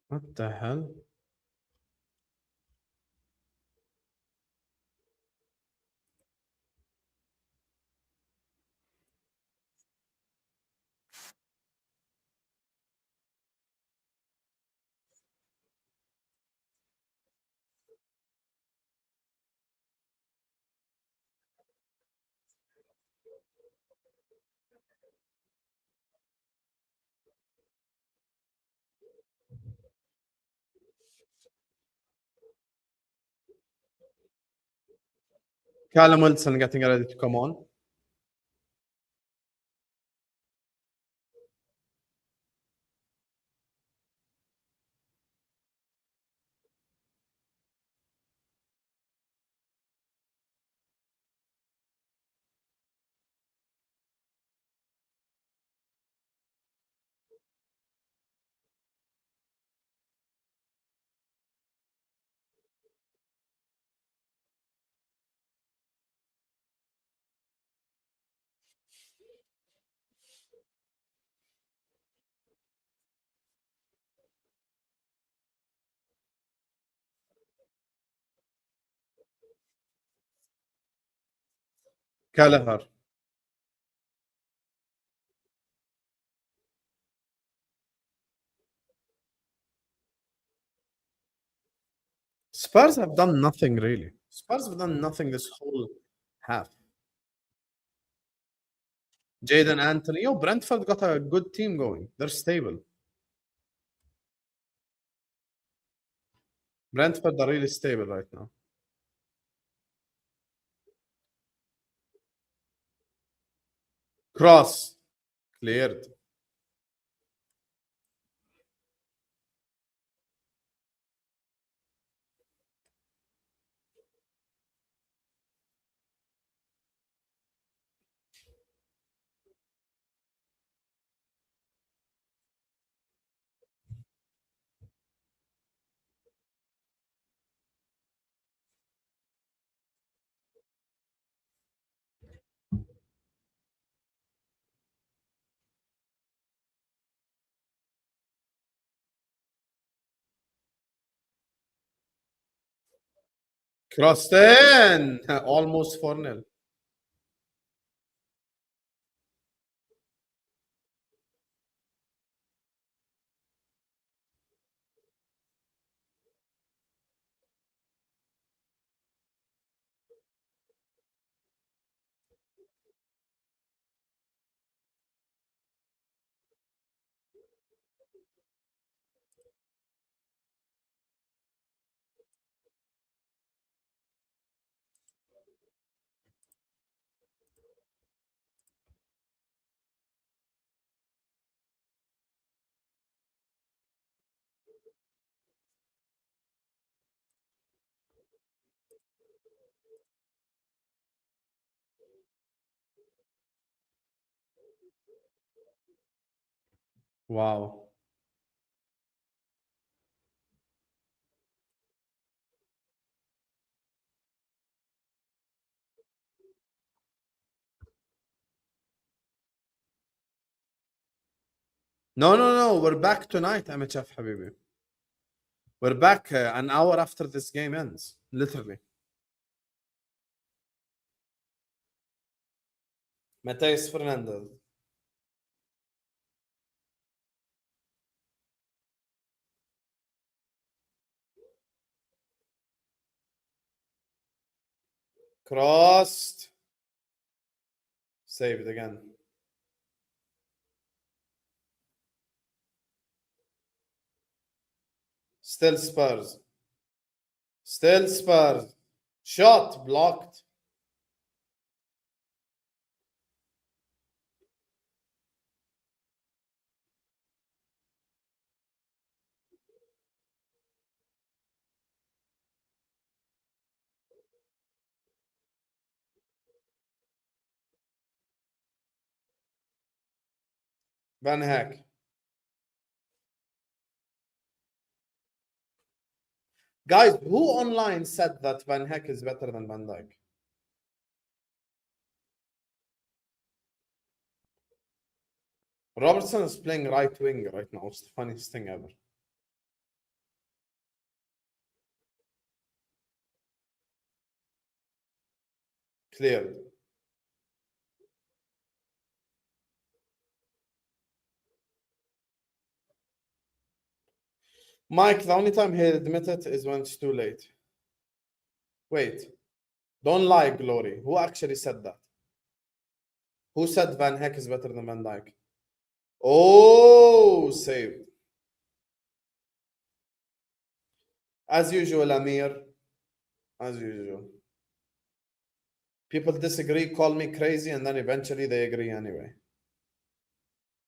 What the hell? Callum Wilson getting ready to come on. Kelleher. Spurs have done nothing really. Spurs have done nothing this whole half. Jaden Anthony. Yo, Brentford got a good team going. They're stable. Brentford are really stable right now. Cross. Cleared. Crossed in. Almost 4-0. Wow. No, no, no. We're back tonight, MHF Habibi. We're back an hour after this game ends. Literally. Mateus Fernandez. Crossed. Saved again. Still Spurs. Still Spurs. Shot blocked. Van Hack. Guys, who online said that Van Hack is better than Van Dijk? Robertson is playing right wing right now. It's the funniest thing ever. Cleared. Mike, the only time he'll admit it is when it's too late. Wait. Don't lie, Glory. Who actually said that? Who said Van Hack is better than Van Dijk? Oh, saved. As usual, Amir. As usual. People disagree, call me crazy, and then eventually they agree anyway.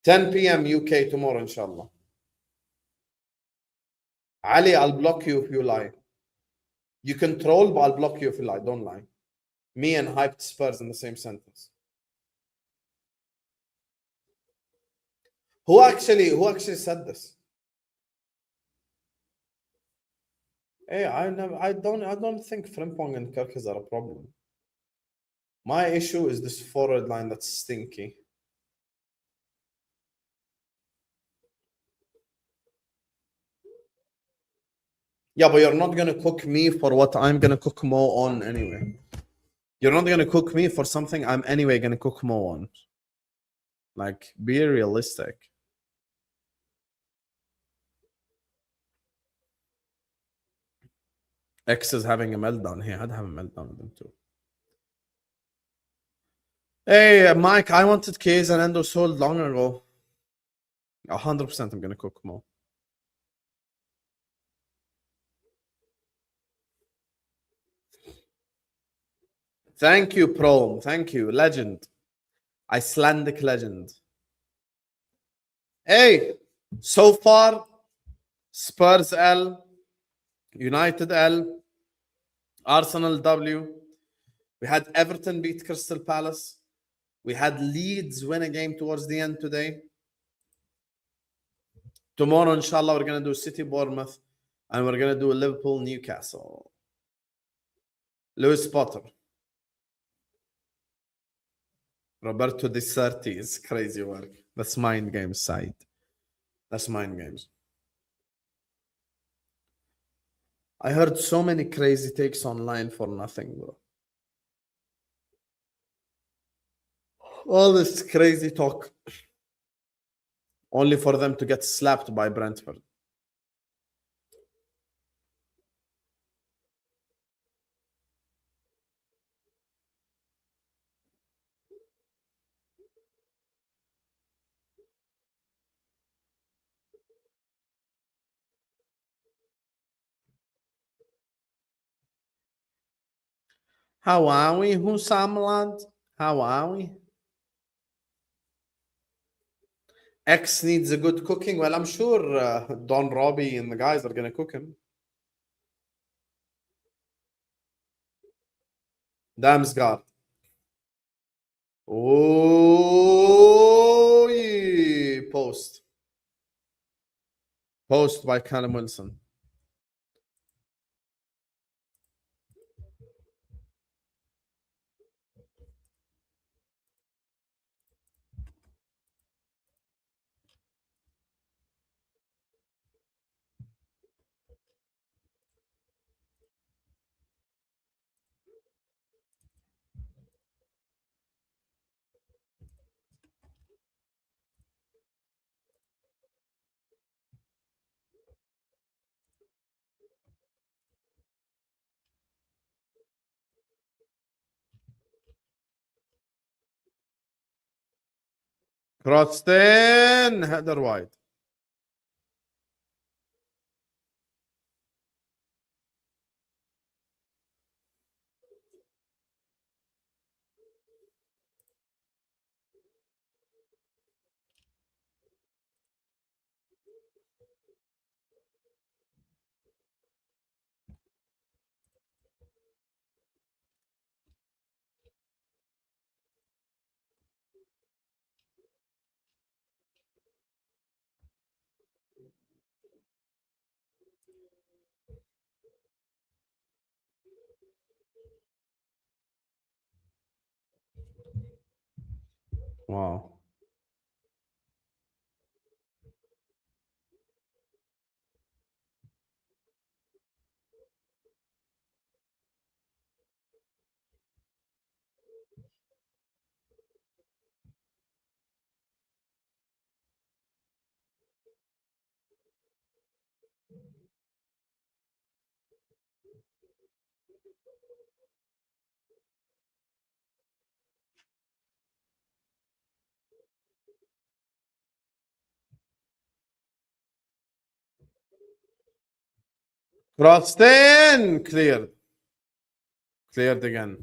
10 p.m. UK tomorrow, inshallah. Ali, I'll block you if you lie. You can troll, but I'll block you if you lie. Don't lie. Me and hyped Spurs in the same sentence. Who actually said this? Hey, I don't think Frimpong and Kirkes are a problem. My issue is this forward line that's stinky. Yeah, but you're not gonna cook me for what I'm gonna cook Mo on anyway. You're not gonna cook me for something I'm anyway gonna cook Mo on. Like, be realistic. X is having a meltdown. He had to have a meltdown with him too. Hey, Mike, I wanted K's and Endo sold long ago. 100% I'm gonna cook Mo. Thank you, Prom. Thank you. Legend. Icelandic legend. Hey, so far, Spurs L, United L, Arsenal W. We had Everton beat Crystal Palace. We had Leeds win a game towards the end today. Tomorrow, inshallah, we're going to do City Bournemouth and we're going to do Liverpool Newcastle. Lewis Potter. Roberto Di Serti is crazy work. That's mind games side. That's mind games. I heard so many crazy takes online for nothing, bro. All this crazy talk only for them to get slapped by Brentford. How are we, Hussam lad? How are we? X needs a good cooking. Well, I'm sure Don Robbie and the guys are going to cook him. Damsgaard. Oh, yeah. Post. Post by Callum Wilson. Croston, header wide. Wow. Croston, cleared. Cleared again.